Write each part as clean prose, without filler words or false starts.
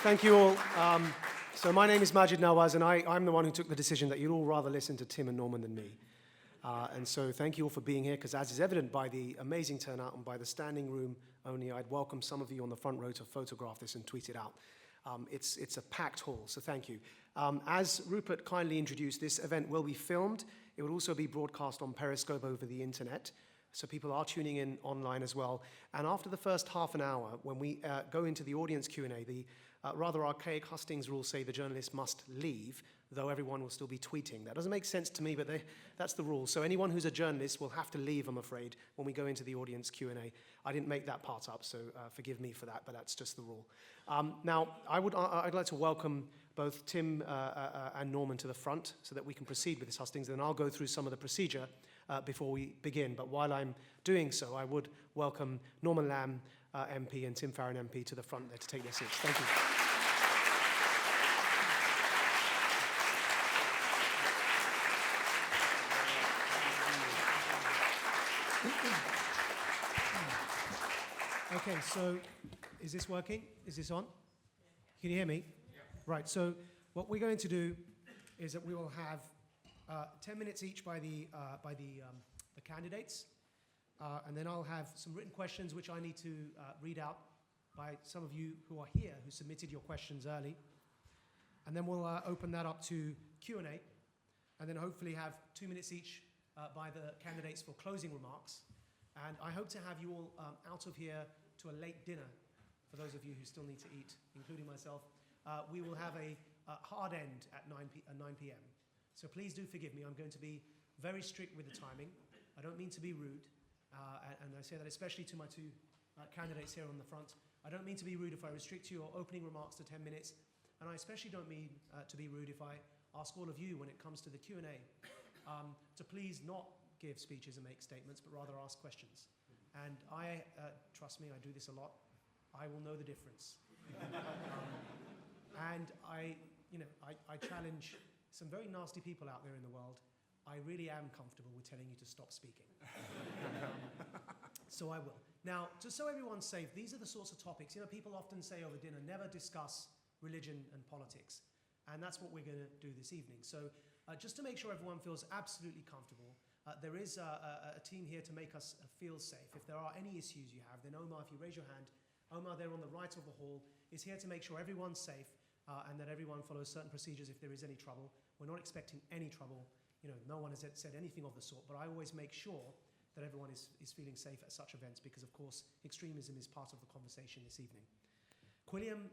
Thank you all. So my name is Maajid Nawaz, and I'm the one who took the decision that you'd all rather listen to Tim and Norman than me. And so thank you all for being here, because as is evident by the amazing turnout and by the standing room only, I'd welcome some of you on the front row to photograph this and tweet it out. It's a packed hall, so thank you. As Rupert kindly introduced, this event will be filmed. It will also be broadcast on Periscope over the internet, so people are tuning in online as well. And after the first half an hour, when we go into the audience Q&A, the rather archaic hustings rules say the journalist must leave, though everyone will still be tweeting. That doesn't make sense to me, but that's the rule. So anyone who's a journalist will have to leave, I'm afraid, when we go into the audience Q&A. I didn't make that part up, so forgive me for that, but that's just the rule. Now, I'd like to welcome both Tim and Norman to the front so that we can proceed with this hustings, and then I'll go through some of the procedure before we begin. But while I'm doing so, I would welcome Norman Lamb, MP, and Tim Farron, MP, to the front there to take their seats. Thank you. Okay, so is this working? Is this on? Can you hear me? Yeah. Right, so what we're going to do is that we will have 10 minutes each by the candidates, and then I'll have some written questions which I need to read out by some of you who are here who submitted your questions early, and then we'll open that up to Q&A, and then hopefully have 2 minutes each by the candidates for closing remarks. And I hope to have you all out of here to a late dinner, for those of you who still need to eat, including myself. We will have a hard end at 9 p.m. So please do forgive me. I'm going to be very strict with the timing. I don't mean to be rude, and I say that especially to my two candidates here on the front. I don't mean to be rude if I restrict your opening remarks to 10 minutes, and I especially don't mean to be rude if I ask all of you when it comes to the Q&A to please not give speeches and make statements, but rather ask questions. And trust me, I do this a lot. I will know the difference. And I challenge some very nasty people out there in the world. I really am comfortable with telling you to stop speaking. So I will. Now, just so everyone's safe, these are the sorts of topics. You know, people often say over dinner, never discuss religion and politics. And that's what we're going to do this evening. So just to make sure everyone feels absolutely comfortable, there is a team here to make us feel safe. If there are any issues you have, then Omar, if you raise your hand, Omar there on the right of the hall is here to make sure everyone's safe and that everyone follows certain procedures if there is any trouble. We're not expecting any trouble. You know, no one has said anything of the sort, but I always make sure that everyone is feeling safe at such events because, of course, extremism is part of the conversation this evening. Qwilliam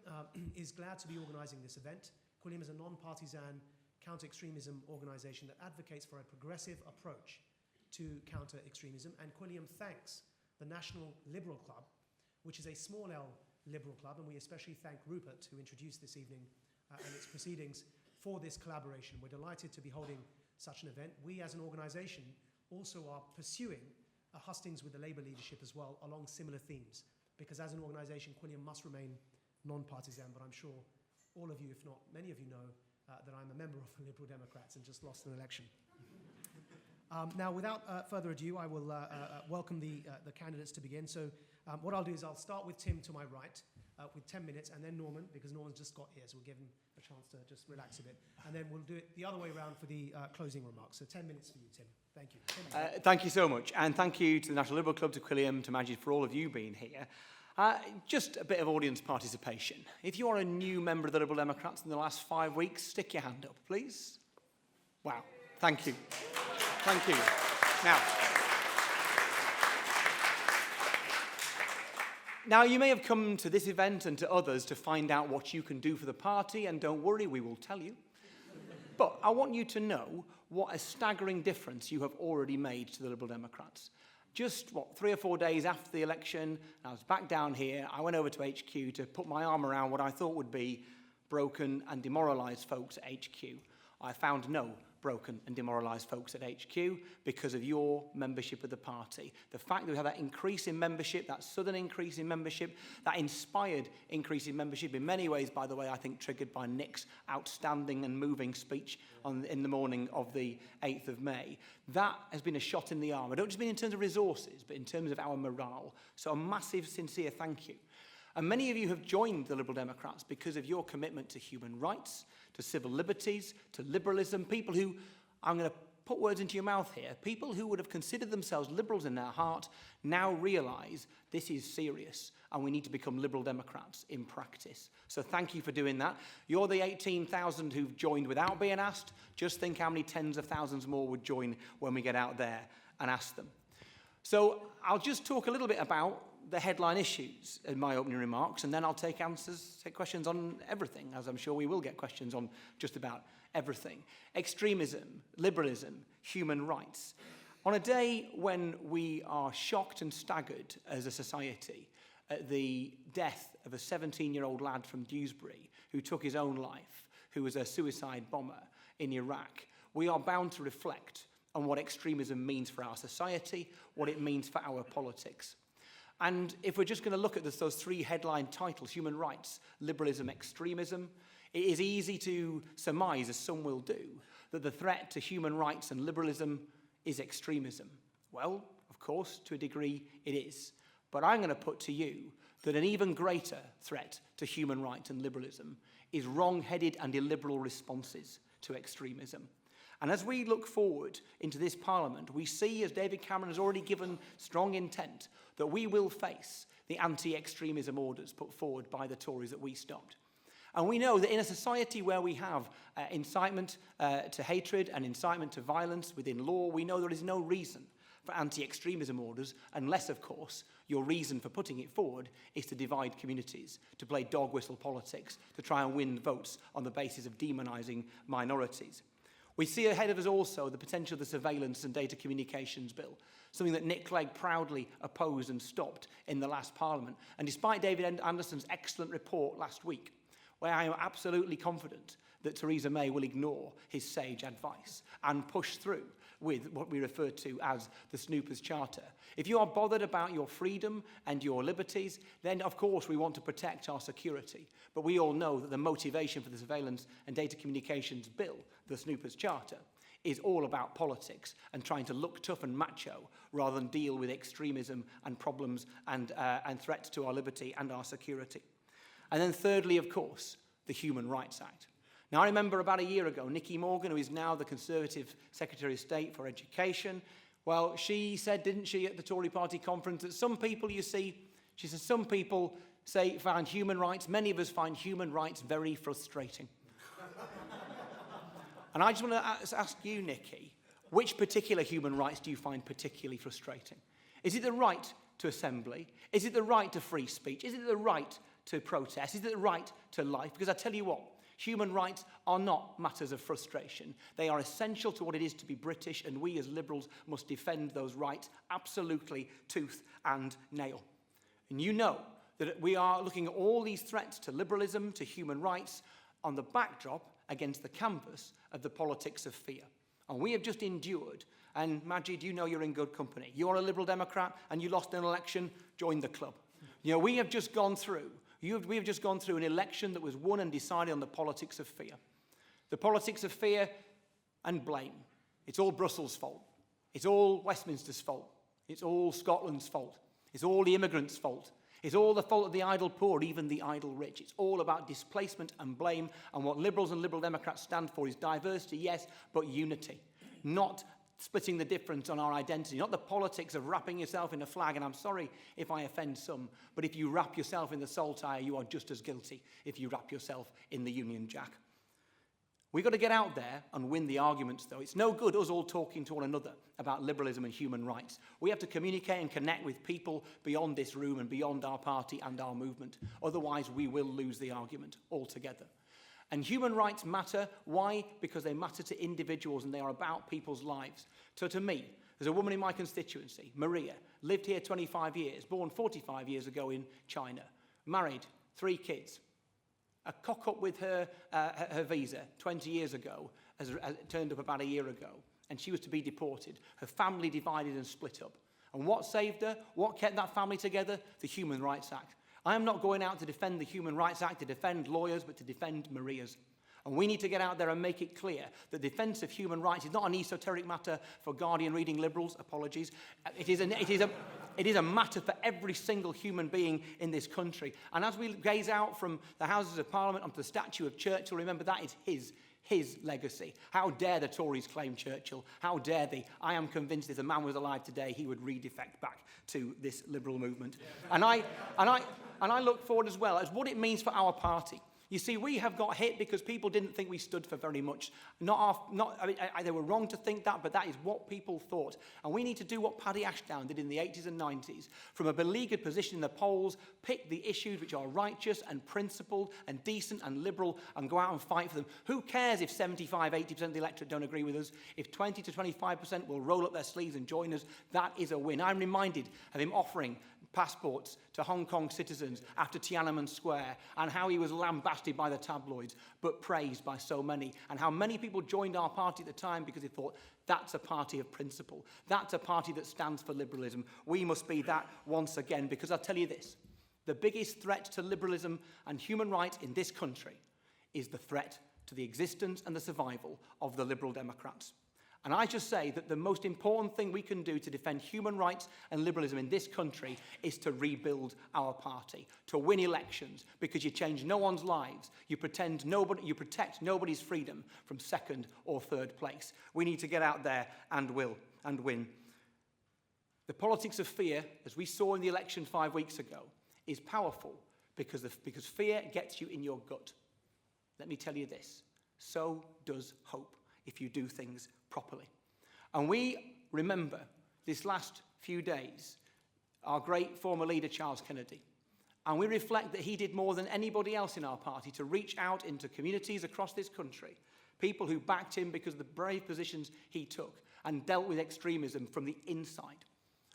is glad to be organising this event. Qwilliam is a non-partisan counter-extremism organisation that advocates for a progressive approach to counter-extremism, and Qwilliam thanks the National Liberal Club, which is a small L liberal club, and we especially thank Rupert, who introduced this evening and its proceedings, for this collaboration. We're delighted to be holding such an event. We as an organisation also are pursuing a hustings with the Labour leadership as well along similar themes, because as an organisation, Qwilliam must remain non-partisan, but I'm sure all of you, if not many of you, know that I'm a member of the Liberal Democrats and just lost an election. Now, without further ado, I will welcome the candidates to begin. So what I'll do is I'll start with Tim to my right with 10 minutes, and then Norman, because Norman's just got here, so we'll give him a chance to just relax a bit. And then we'll do it the other way around for the closing remarks. So 10 minutes for you, Tim. Thank you. Tim. Thank you so much. And thank you to the National Liberal Club, to Qwilliam, to Maajid, for all of you being here. Just a bit of audience participation. If you are a new member of the Liberal Democrats in the last 5 weeks, stick your hand up, please. Wow. Thank you. Thank you. Now, you may have come to this event and to others to find out what you can do for the party, and don't worry, we will tell you. But I want you to know what a staggering difference you have already made to the Liberal Democrats. Just, 3 or 4 days after the election, I was back down here. I went over to HQ to put my arm around what I thought would be broken and demoralised folks at HQ. I found no broken and demoralised folks at HQ because of your membership of the party. The fact that we have that increase in membership, that sudden increase in membership, that inspired increase in membership, in many ways, by the way, I think triggered by Nick's outstanding and moving speech in the morning of the 8th of May, that has been a shot in the arm. I don't just mean in terms of resources, but in terms of our morale. So a massive, sincere thank you. And many of you have joined the Liberal Democrats because of your commitment to human rights, to civil liberties, to liberalism. People who, I'm going to put words into your mouth here, people who would have considered themselves liberals in their heart now realise this is serious and we need to become Liberal Democrats in practice. So thank you for doing that. You're the 18,000 who've joined without being asked. Just think how many tens of thousands more would join when we get out there and ask them. So I'll just talk a little bit about the headline issues in my opening remarks, and then I'll take questions on everything, as I'm sure we will get questions on just about everything. Extremism, liberalism, human rights. On a day when we are shocked and staggered as a society at the death of a 17-year-old lad from Dewsbury who took his own life, who was a suicide bomber in Iraq, we are bound to reflect on what extremism means for our society, what it means for our politics. And if we're just going to look at those three headline titles, human rights, liberalism, extremism, it is easy to surmise, as some will do, that the threat to human rights and liberalism is extremism. Well, of course, to a degree it is. But I'm going to put to you that an even greater threat to human rights and liberalism is wrong-headed and illiberal responses to extremism. And as we look forward into this Parliament, we see, as David Cameron has already given strong intent, that we will face the anti-extremism orders put forward by the Tories that we stopped. And we know that in a society where we have incitement to hatred and incitement to violence within law, we know there is no reason for anti-extremism orders, unless, of course, your reason for putting it forward is to divide communities, to play dog whistle politics, to try and win votes on the basis of demonising minorities. We see ahead of us also the potential of the Surveillance and Data Communications Bill, something that Nick Clegg proudly opposed and stopped in the last Parliament. And despite David Anderson's excellent report last week, where I am absolutely confident that Theresa May will ignore his sage advice and push through with what we refer to as the Snoopers Charter. If you are bothered about your freedom and your liberties, then of course we want to protect our security. But we all know that the motivation for the Surveillance and Data Communications Bill, the Snoopers Charter, is all about politics and trying to look tough and macho rather than deal with extremism and problems and threats to our liberty and our security. And then thirdly, of course, the Human Rights Act. Now, I remember about a year ago, Nicky Morgan, who is now the Conservative Secretary of State for Education, well, she said, didn't she, at the Tory party conference, that some people, you see, she said, some people find human rights, many of us find human rights very frustrating. And I just want to ask you, Nicky, which particular human rights do you find particularly frustrating? Is it the right to assembly? Is it the right to free speech? Is it the right to protest? Is it the right to life? Because I tell you what, human rights are not matters of frustration. They are essential to what it is to be British, and we as Liberals must defend those rights absolutely tooth and nail. And you know that we are looking at all these threats to liberalism, to human rights, on the backdrop against the canvas of the politics of fear. And we have just endured, and Maajid, you know you're in good company. You're a Liberal Democrat and you lost an election, join the club. You know, we have just gone through an election that was won and decided on the politics of fear. The politics of fear and blame. It's all Brussels' fault. It's all Westminster's fault. It's all Scotland's fault. It's all the immigrants' fault. It's all the fault of the idle poor, even the idle rich. It's all about displacement and blame. And what Liberals and Liberal Democrats stand for is diversity, yes, but unity. Not splitting the difference on our identity, not the politics of wrapping yourself in a flag. And I'm sorry if I offend some, but if you wrap yourself in the saltire, you are just as guilty if you wrap yourself in the Union Jack. We've got to get out there and win the arguments, though. It's no good us all talking to one another about liberalism and human rights. We have to communicate and connect with people beyond this room and beyond our party and our movement. Otherwise, we will lose the argument altogether. And human rights matter. Why? Because they matter to individuals and they are about people's lives. So to me, there's a woman in my constituency, Maria, lived here 25 years, born 45 years ago in China, married, 3 kids. A cock-up with her visa 20 years ago has turned up about a year ago, and she was to be deported. Her family divided and split up. And what saved her? What kept that family together? The Human Rights Act. I am not going out to defend the Human Rights Act, to defend lawyers, but to defend Maria's. And we need to get out there and make it clear that defence of human rights is not an esoteric matter for Guardian reading liberals, apologies. It is a matter for every single human being in this country. And as we gaze out from the Houses of Parliament onto the statue of Churchill, remember that is his legacy. How dare the Tories claim Churchill? How dare they? I am convinced if the man was alive today, he would redefect back to this liberal movement. And I look forward as well as what it means for our party. You see, we have got hit because people didn't think we stood for very much. They were wrong to think that, but that is what people thought. And we need to do what Paddy Ashdown did in the 80s and 90s. From a beleaguered position in the polls, pick the issues which are righteous and principled and decent and liberal and go out and fight for them. Who cares if 75, 80% of the electorate don't agree with us? If 20 to 25% will roll up their sleeves and join us, that is a win. I'm reminded of him offering passports to Hong Kong citizens after Tiananmen Square, and how he was lambasted by the tabloids but praised by so many, and how many people joined our party at the time because they thought that's a party of principle, that's a party that stands for liberalism. We must be that once again, because I'll tell you this, the biggest threat to liberalism and human rights in this country is the threat to the existence and the survival of the Liberal Democrats. And I just say that the most important thing we can do to defend human rights and liberalism in this country is to rebuild our party, to win elections, because you change no one's lives. You protect nobody's freedom from second or third place. We need to get out there and win. The politics of fear, as we saw in the election 5 weeks ago, is powerful because fear gets you in your gut. Let me tell you this, so does hope if you do things properly. And we remember this last few days our great former leader Charles Kennedy, and we reflect that he did more than anybody else in our party to reach out into communities across this country, people who backed him because of the brave positions he took and dealt with extremism from the inside.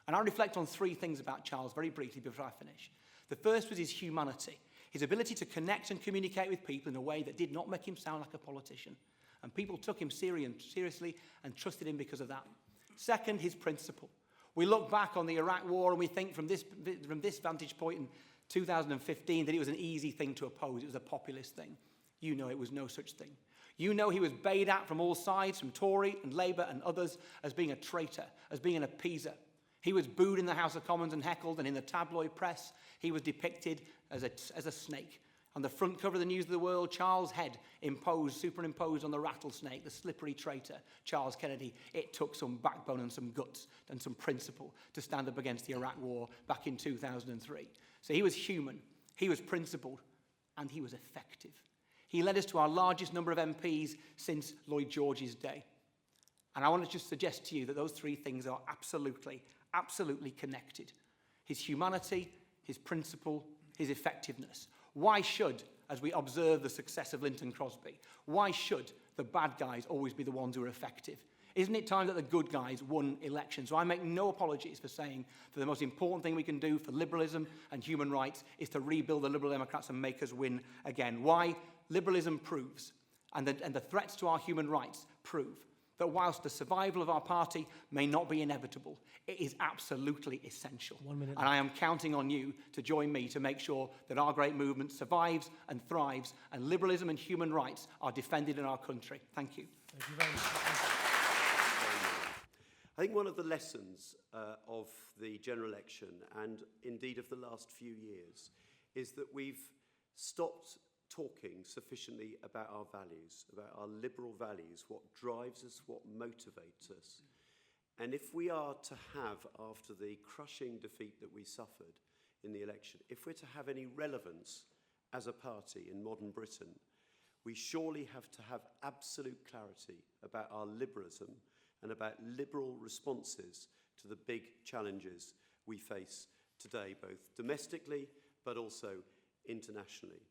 And I reflect on three things about Charles very briefly before I finish. The first was his humanity, his ability to connect and communicate with people in a way that did not make him sound like a politician. And people took him seriously and trusted him because of that. Second, his principle. We look back on the Iraq War and we think from this vantage point in 2015 that it was an easy thing to oppose. It was a populist thing. You know it was no such thing. You know he was bayed at from all sides, from Tory and Labour and others, as being a traitor, as being an appeaser. He was booed in the House of Commons and heckled, and in the tabloid press he was depicted as a snake. On the front cover of the News of the World, Charles' head superimposed on the rattlesnake, the slippery traitor, Charles Kennedy. It took some backbone and some guts and some principle to stand up against the Iraq War back in 2003. So he was human, he was principled, and he was effective. He led us to our largest number of MPs since Lloyd George's day. And I want to just suggest to you that those three things are absolutely connected. His humanity, his principle, his effectiveness. Why should, as we observe the success of Linton Crosby, why should the bad guys always be the ones who are effective? Isn't it time that the good guys won elections? So I make no apologies for saying that the most important thing we can do for liberalism and human rights is to rebuild the Liberal Democrats and make us win again. Why? Liberalism proves, and the threats to our human rights prove, that whilst the survival of our party may not be inevitable, it is absolutely essential. 1 minute. And I am counting on you to join me to make sure that our great movement survives and thrives, and liberalism and human rights are defended in our country. Thank you. Thank you very much. I think one of the lessons of the general election, and indeed of the last few years, is that we've stopped talking sufficiently about our values, about our liberal values, what drives us, what motivates us. And if we are to have, after the crushing defeat that we suffered in the election, if we're to have any relevance as a party in modern Britain, we surely have to have absolute clarity about our liberalism and about liberal responses to the big challenges we face today, both domestically but also internationally.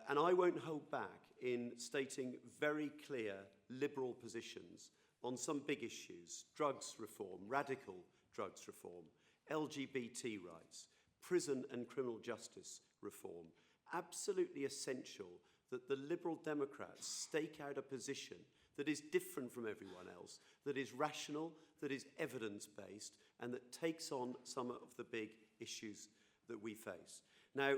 And I won't hold back in stating very clear liberal positions on some big issues: drugs reform, radical drugs reform, LGBT rights, prison and criminal justice reform. Absolutely essential that the Liberal Democrats stake out a position that is different from everyone else, that is rational, that is evidence-based, and that takes on some of the big issues that we face. Now,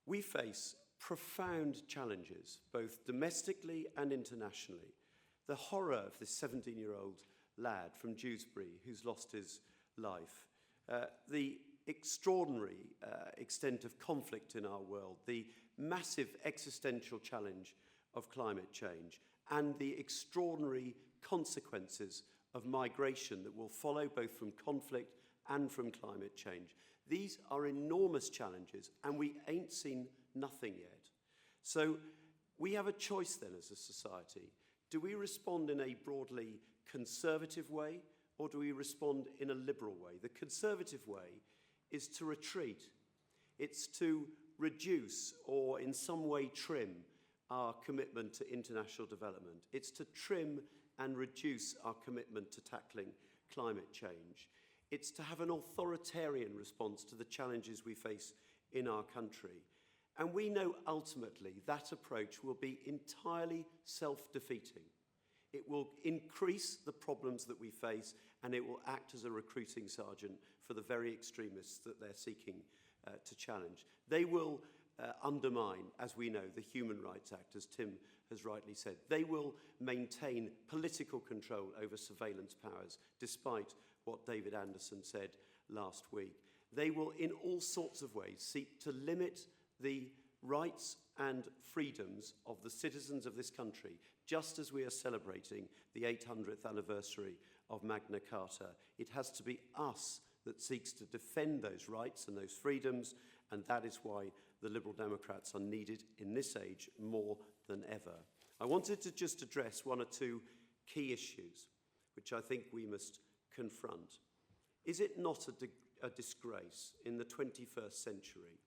we face profound challenges, both domestically and internationally. The horror of this 17-year-old lad from Dewsbury who's lost his life, the extraordinary extent of conflict in our world, the massive existential challenge of climate change, and the extraordinary consequences of migration that will follow both from conflict and from climate change. These are enormous challenges, and we ain't seen nothing yet. So we have a choice then as a society. Do we respond in a broadly conservative way, or do we respond in a liberal way? The conservative way is to retreat. It's to reduce or in some way trim our commitment to international development. It's to trim and reduce our commitment to tackling climate change. It's to have an authoritarian response to the challenges we face in our country. And we know ultimately that approach will be entirely self-defeating. It will increase the problems that we face, and it will act as a recruiting sergeant for the very extremists that they're seeking to challenge. They will undermine, as we know, the Human Rights Act, as Tim has rightly said. They will maintain political control over surveillance powers, despite what David Anderson said last week. They will, in all sorts of ways, seek to limit the rights and freedoms of the citizens of this country, just as we are celebrating the 800th anniversary of Magna Carta. It has to be us that seeks to defend those rights and those freedoms, and that is why the Liberal Democrats are needed in this age more than ever. I wanted to just address one or two key issues, which I think we must confront. Is it not a disgrace in the 21st century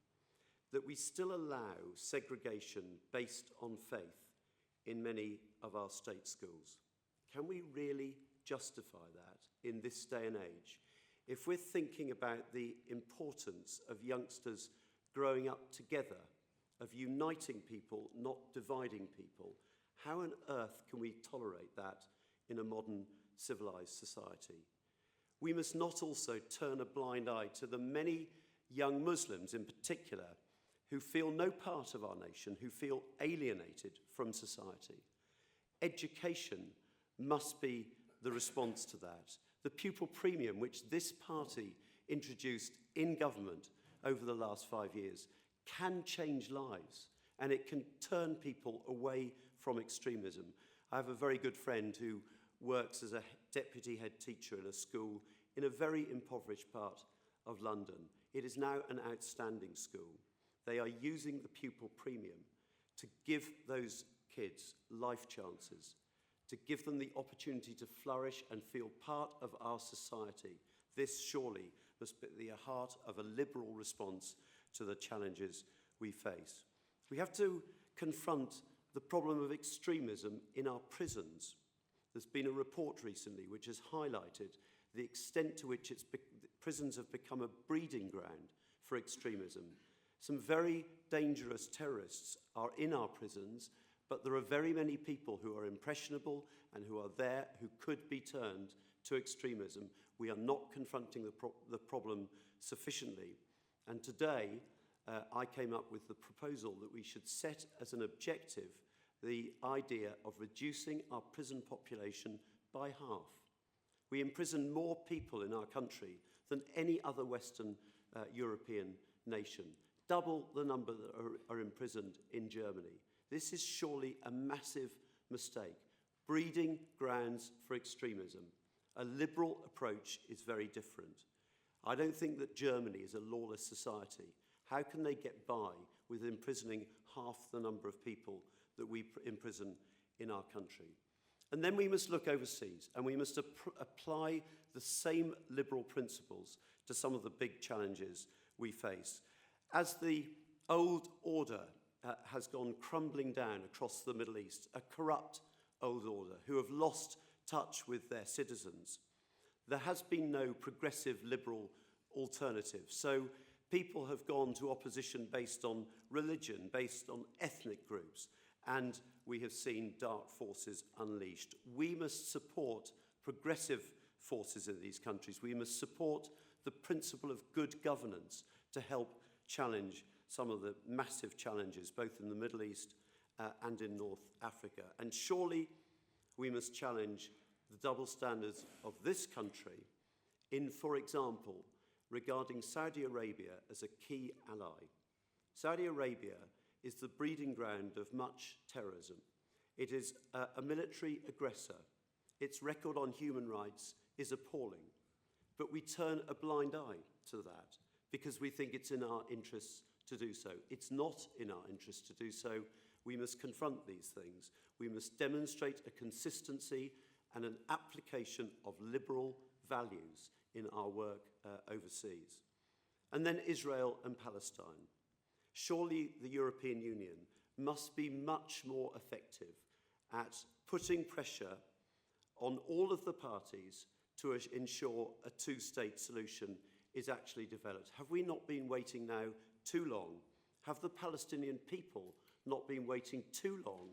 that we still allow segregation based on faith in many of our state schools? Can we really justify that in this day and age? If we're thinking about the importance of youngsters growing up together, of uniting people, not dividing people, how on earth can we tolerate that in a modern civilized society? We must not also turn a blind eye to the many young Muslims in particular who feel no part of our nation, who feel alienated from society. Education must be the response to that. The pupil premium, which this party introduced in government over the last 5 years, can change lives, and it can turn people away from extremism. I have a very good friend who works as a deputy head teacher in a school in a very impoverished part of London. It is now an outstanding school. They are using the pupil premium to give those kids life chances, to give them the opportunity to flourish and feel part of our society. This surely must be the heart of a liberal response to the challenges we face. We have to confront the problem of extremism in our prisons. There's been a report recently which has highlighted the extent to which prisons have become a breeding ground for extremism. Some very dangerous terrorists are in our prisons, but there are very many people who are impressionable and who are there who could be turned to extremism. We are not confronting the problem sufficiently. And today, I came up with the proposal that we should set as an objective the idea of reducing our prison population by half. We imprison more people in our country than any other Western European nation. Double the number that are imprisoned in Germany. This is surely a massive mistake. Breeding grounds for extremism. A liberal approach is very different. I don't think that Germany is a lawless society. How can they get by with imprisoning half the number of people that we imprison in our country? And then we must look overseas, and we must apply the same liberal principles to some of the big challenges we face. As the old order has gone crumbling down across the Middle East, a corrupt old order who have lost touch with their citizens, there has been no progressive liberal alternative. So people have gone to opposition based on religion, based on ethnic groups, and we have seen dark forces unleashed. We must support progressive forces in these countries. We must support the principle of good governance to help challenge some of the massive challenges, both in the Middle East and in North Africa. And surely we must challenge the double standards of this country in, for example, regarding Saudi Arabia as a key ally. Saudi Arabia is the breeding ground of much terrorism. It is a military aggressor. Its record on human rights is appalling. But we turn a blind eye to that because we think it's in our interests to do so. It's not in our interest to do so. We must confront these things. We must demonstrate a consistency and an application of liberal values in our work overseas. And then Israel and Palestine. Surely the European Union must be much more effective at putting pressure on all of the parties to ensure a two-state solution is actually developed. Have we not been waiting now too long? Have the Palestinian people not been waiting too long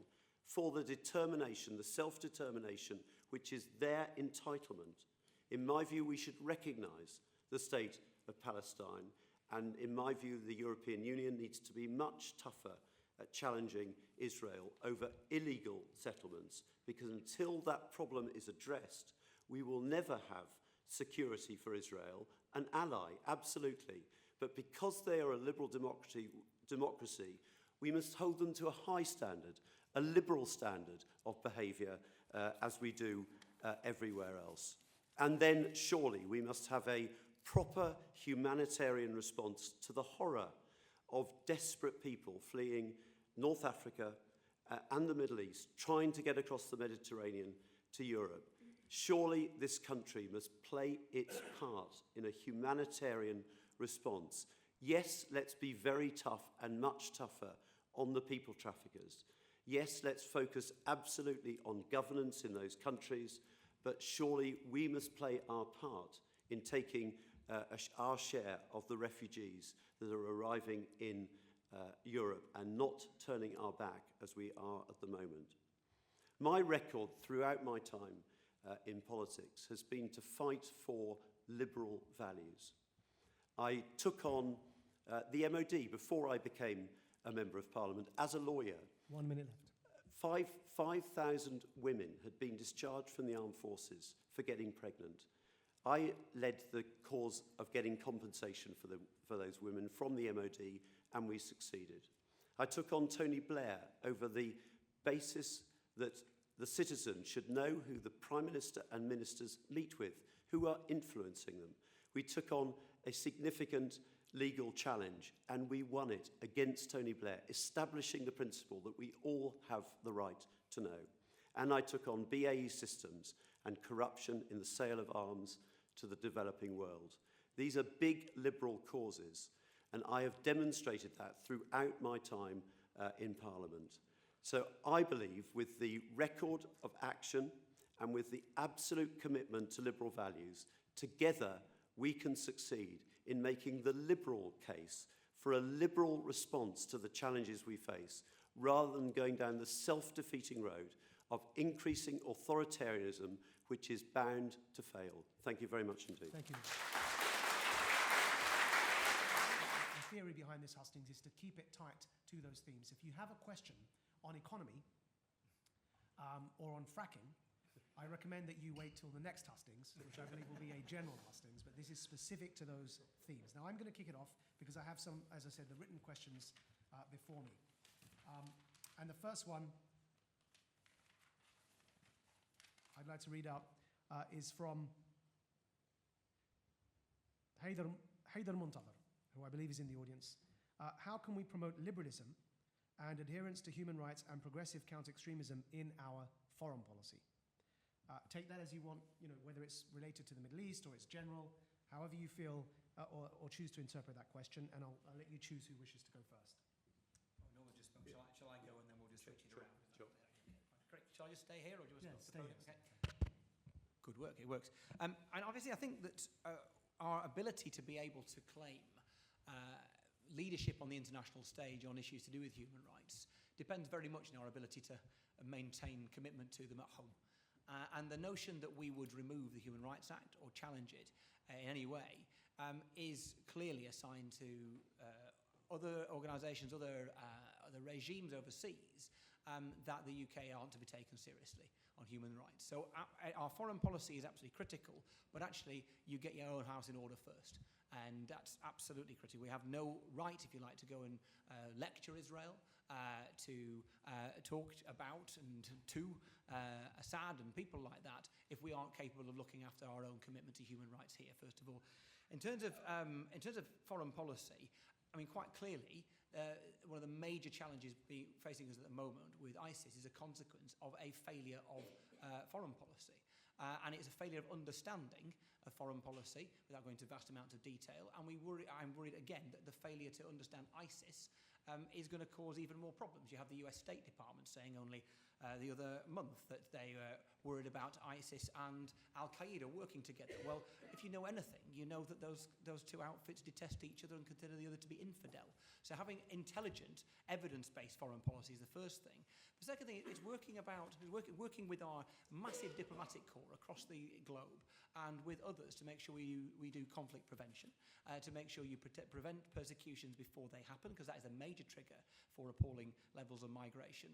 for the determination, the self-determination, which is their entitlement? In my view, we should recognise the state of Palestine, and in my view, the European Union needs to be much tougher at challenging Israel over illegal settlements, because until that problem is addressed, we will never have security for Israel, an ally, absolutely. But because they are a liberal democracy, we must hold them to a high standard, a liberal standard of behaviour, as we do everywhere else. And then surely we must have a proper humanitarian response to the horror of desperate people fleeing North Africa and the Middle East, trying to get across the Mediterranean to Europe. Surely this country must play its part in a humanitarian response. Yes, let's be very tough and much tougher on the people traffickers. Yes, let's focus absolutely on governance in those countries, but surely we must play our part in taking our share of the refugees that are arriving in Europe and not turning our back as we are at the moment. My record throughout my time in politics has been to fight for liberal values. I took on the MOD before I became a Member of Parliament as a lawyer. 1 minute left. 5,000 women had been discharged from the armed forces for getting pregnant. I led the cause of getting compensation for those women from the MOD, and we succeeded. I took on Tony Blair over the basis that the citizen should know who the Prime Minister and ministers meet with, who are influencing them. We took on a significant legal challenge, and we won it against Tony Blair, establishing the principle that we all have the right to know. And I took on BAE Systems and corruption in the sale of arms to the developing world. These are big liberal causes, and I have demonstrated that throughout my time in Parliament. So I believe with the record of action and with the absolute commitment to liberal values, together we can succeed in making the liberal case for a liberal response to the challenges we face, rather than going down the self-defeating road of increasing authoritarianism, which is bound to fail. Thank you very much indeed. Thank you. The theory behind this hustings is to keep it tight to those themes. If you have a question on economy or on fracking, I recommend that you wait till the next hustings, which I believe will be a general hustings, but this is specific to those themes. Now I'm going to kick it off because I have some, as I said, the written questions before me. And the first one I'd like to read out is from Haydar Muntadhar, who I believe is in the audience. How can we promote liberalism and adherence to human rights and progressive counter-extremism in our foreign policy? Take that as you want, whether it's related to the Middle East or it's general, however you feel or choose to interpret that question, and I'll let you choose who wishes to go first. Shall I go and then we'll just switch it around? Sure. Great. Shall I just stay here or do you want to stay go? here. Okay. Good work, it works. And obviously I think that our ability to be able to claim leadership on the international stage on issues to do with human rights depends very much on our ability to maintain commitment to them at home. And the notion that we would remove the Human Rights Act or challenge it in any way is clearly a sign to other organisations, other regimes overseas, that the UK aren't to be taken seriously on human rights. So our foreign policy is absolutely critical, but actually you get your own house in order first. And that's absolutely critical. We have no right, if you like, to go and lecture Israel, to talk about and to Assad and people like that, if we aren't capable of looking after our own commitment to human rights here, first of all. In terms of foreign policy, I mean, quite clearly, one of the major challenges facing us at the moment with ISIS is a consequence of a failure of foreign policy. And it's a failure of understanding of foreign policy, without going into vast amounts of detail. And I'm worried again that the failure to understand ISIS is going to cause even more problems. You have the US State Department saying only the other month that they were worried about ISIS and Al-Qaeda working together. Well, if you know anything, you know that those two outfits detest each other and consider the other to be infidel. So having intelligent, evidence-based foreign policy is the first thing. The second thing is working with our massive diplomatic corps across the globe and with others to make sure we do conflict prevention, to make sure you prevent persecutions before they happen, because that is a major trigger for appalling levels of migration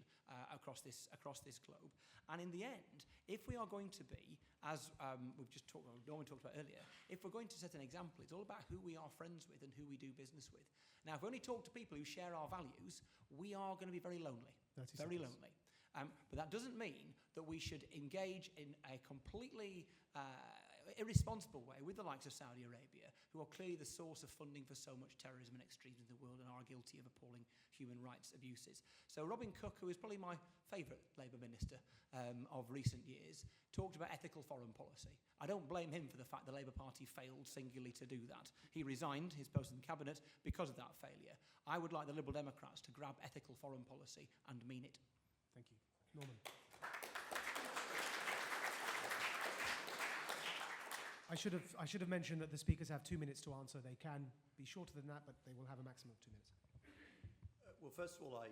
across this globe. And in the end, if we are going to be, as Norman talked about earlier, if we're going to set an example, it's all about who we are friends with and who we do business with. Now, if we only talk to people who share our values, we are going to be very lonely. Very lonely. But that doesn't mean that we should engage in a completely irresponsible way with the likes of Saudi Arabia, who are clearly the source of funding for so much terrorism and extremism in the world and are guilty of appalling human rights abuses. So Robin Cook, who is probably my favourite Labour minister of recent years, talked about ethical foreign policy. I don't blame him for the fact the Labour Party failed singularly to do that. He resigned his post in the cabinet because of that failure. I would like the Liberal Democrats to grab ethical foreign policy and mean it. Thank you. Norman. I should have mentioned that the speakers have 2 minutes to answer. They can be shorter than that, but they will have a maximum of 2 minutes. Well, first of all, I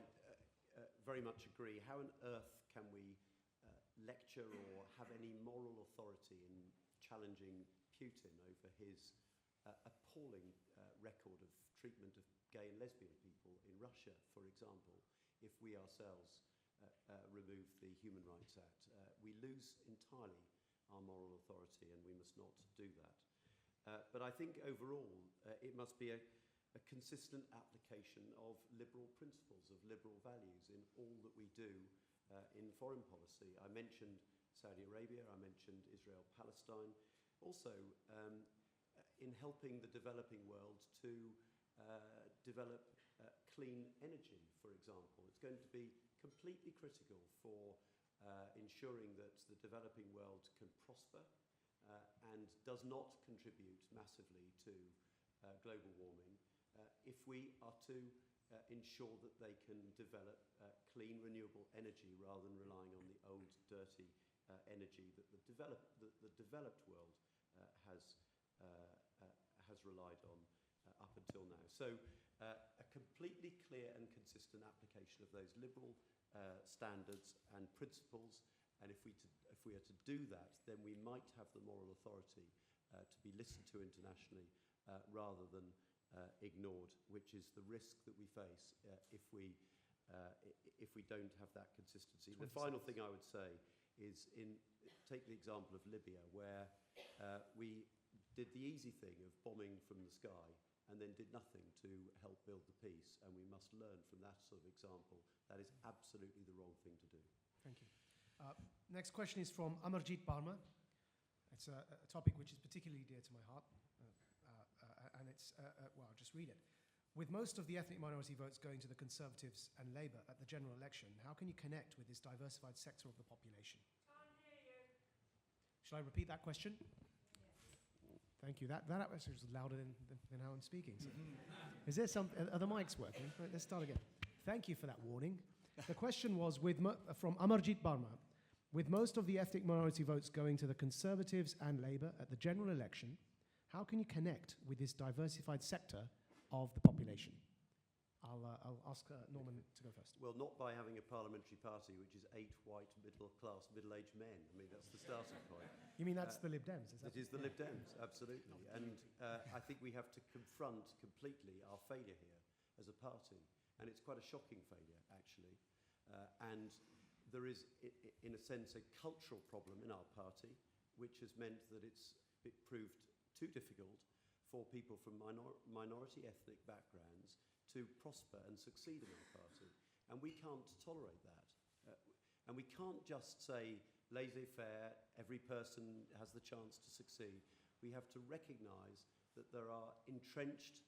very much agree. How on earth can we lecture or have any moral authority in challenging Putin over his appalling record of treatment of gay and lesbian people in Russia, for example, if we ourselves remove the Human Rights Act? We lose entirely our moral authority, and we must not do that. But I think overall it must be a consistent application of liberal principles, of liberal values in all that we do in foreign policy. I mentioned Saudi Arabia, I mentioned Israel-Palestine. Also, in helping the developing world to develop clean energy, for example. It's going to be completely critical for ensuring that the developing world can prosper and does not contribute massively to global warming if we are to ensure that they can develop clean, renewable energy rather than relying on the old, dirty energy that the developed world has relied on up until now. So a completely clear and consistent application of those liberal standards and principles, and if we are to do that, then we might have the moral authority to be listened to internationally rather than ignored, which is the risk that we face if we don't have that consistency. The final thing I would say is take the example of Libya, where we did the easy thing of bombing from the sky and then did nothing to help build the peace, and we must learn from that sort of example. That is absolutely the wrong thing to do. Thank you. Next question is from Amarjit Barma. It's a topic which is particularly dear to my heart, and it's, well, I'll just read it. With most of the ethnic minority votes going to the Conservatives and Labour at the general election, how can you connect with this diversified sector of the population? Can't hear you. Shall I repeat that question? Thank you. That actually was louder than how I'm speaking. So. Is there are the mics working? Right, let's start again. Thank you for that warning. The question was from Amarjit Barma. With most of the ethnic minority votes going to the Conservatives and Labour at the general election, how can you connect with this diversified sector of the population? I'll ask Norman to go first. Well, not by having a parliamentary party which is 8 white, middle-class, middle-aged men. I mean, that's the starting point. You mean that's the Lib Dems? It is the Lib Dems, absolutely. And I think we have to confront completely our failure here as a party. And it's quite a shocking failure, actually. And there is, in a sense, a cultural problem in our party, which has meant that it proved too difficult for people from minority ethnic backgrounds to prosper and succeed in our party. And we can't tolerate that. And we can't just say, laissez-faire, every person has the chance to succeed. We have to recognise that there are entrenched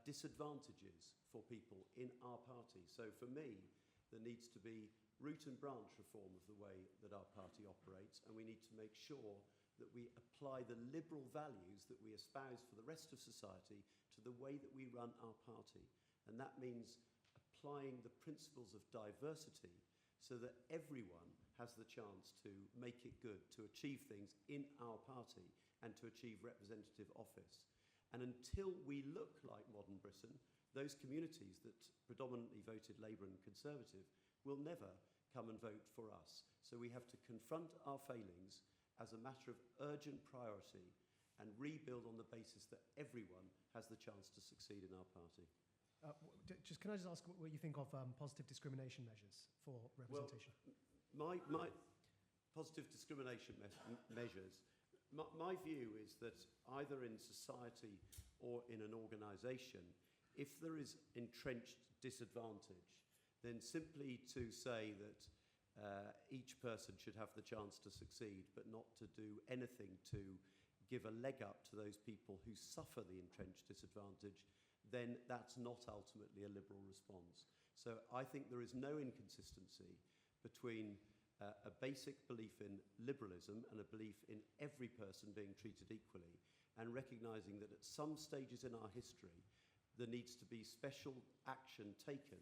disadvantages for people in our party. So for me, there needs to be root and branch reform of the way that our party operates, and we need to make sure that we apply the liberal values that we espouse for the rest of society to the way that we run our party. And that means applying the principles of diversity so that everyone has the chance to make it good, to achieve things in our party and to achieve representative office. And until we look like modern Britain, those communities that predominantly voted Labour and Conservative will never come and vote for us. So we have to confront our failings as a matter of urgent priority and rebuild on the basis that everyone has the chance to succeed in our party. Can I just ask what you think of positive discrimination measures for representation? Well, my positive discrimination measures, my view is that either in society or in an organisation, if there is entrenched disadvantage, then simply to say that each person should have the chance to succeed, but not to do anything to give a leg up to those people who suffer the entrenched disadvantage, then that's not ultimately a liberal response. So I think there is no inconsistency between a basic belief in liberalism and a belief in every person being treated equally, and recognising that at some stages in our history, there needs to be special action taken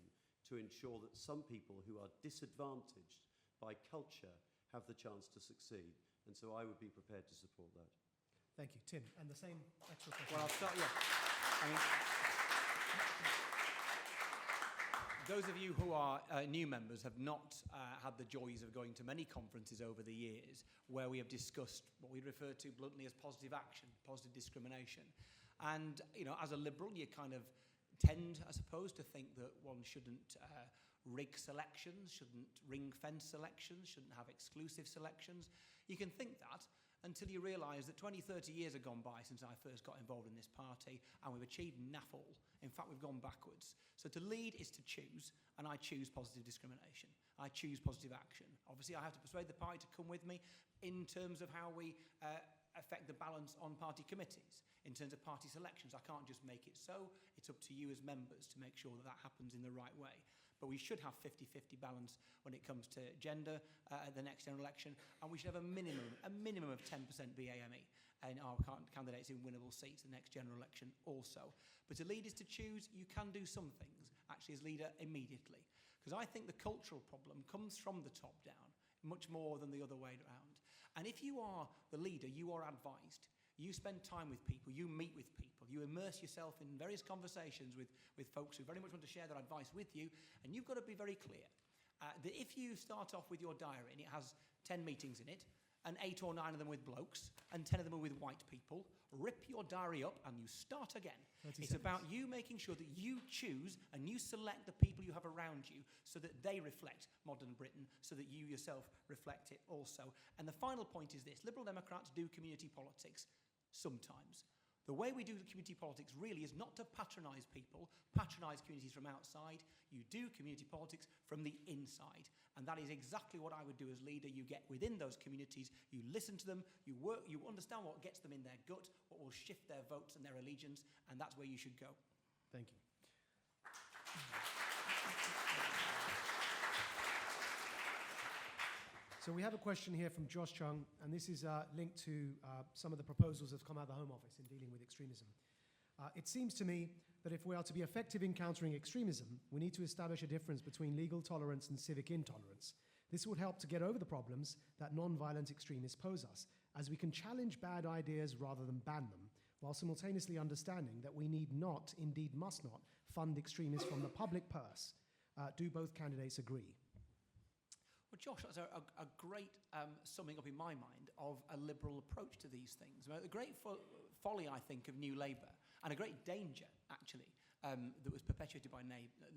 to ensure that some people who are disadvantaged by culture have the chance to succeed. And so I would be prepared to support that. Thank you. Tim, and the same extra question. Well, I'll start, yeah. I mean, those of you who are new members have not had the joys of going to many conferences over the years where we have discussed what we refer to bluntly as positive action, positive discrimination. And, you know, as a liberal, you kind of tend, I suppose, to think that one shouldn't rig selections, shouldn't ring-fence selections, shouldn't have exclusive selections. You can think that until you realise that 20, 30 years have gone by since I first got involved in this party, and we've achieved naff all. In fact, we've gone backwards. So to lead is to choose, and I choose positive discrimination. I choose positive action. Obviously, I have to persuade the party to come with me in terms of how we affect the balance on party committees, in terms of party selections. I can't just make it so. It's up to you as members to make sure that that happens in the right way. But we should have 50-50 balance when it comes to gender at the next general election, and we should have a minimum of 10% BAME in our candidates in winnable seats the next general election also. But to lead is to choose. You can do some things, actually, as leader immediately. Because I think the cultural problem comes from the top down, much more than the other way around. And if you are the leader, you are advised. You spend time with people, you meet with people, you immerse yourself in various conversations with folks who very much want to share their advice with you, and you've got to be very clear that if you start off with your diary and it has 10 meetings in it, and 8 or 9 of them with blokes, and 10 of them are with white people, rip your diary up and you start again. It's about you making sure that you choose and you select the people you have around you so that they reflect modern Britain, so that you yourself reflect it also. And the final point is this: Liberal Democrats do community politics sometimes. The way we do community politics really is not to patronise people, patronise communities from outside. You do community politics from the inside. And that is exactly what I would do as leader. You get within those communities, you listen to them, you work, you understand what gets them in their gut, what will shift their votes and their allegiance, and that's where you should go. Thank you. So we have a question here from Josh Chung, and this is linked to some of the proposals that have come out of the Home Office in dealing with extremism. It seems to me that if we are to be effective in countering extremism, we need to establish a difference between legal tolerance and civic intolerance. This would help to get over the problems that non-violent extremists pose us, as we can challenge bad ideas rather than ban them, while simultaneously understanding that we need not, indeed must not, fund extremists from the public purse. Do both candidates agree? Well, Josh, that's a great summing up in my mind of a liberal approach to these things. The great folly, I think, of New Labour, and a great danger, actually, that was perpetuated by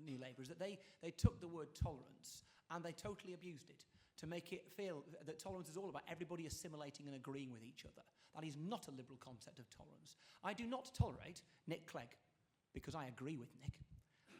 New Labour is that they took the word tolerance and they totally abused it to make it feel that tolerance is all about everybody assimilating and agreeing with each other. That is not a liberal concept of tolerance. I do not tolerate Nick Clegg because I agree with Nick.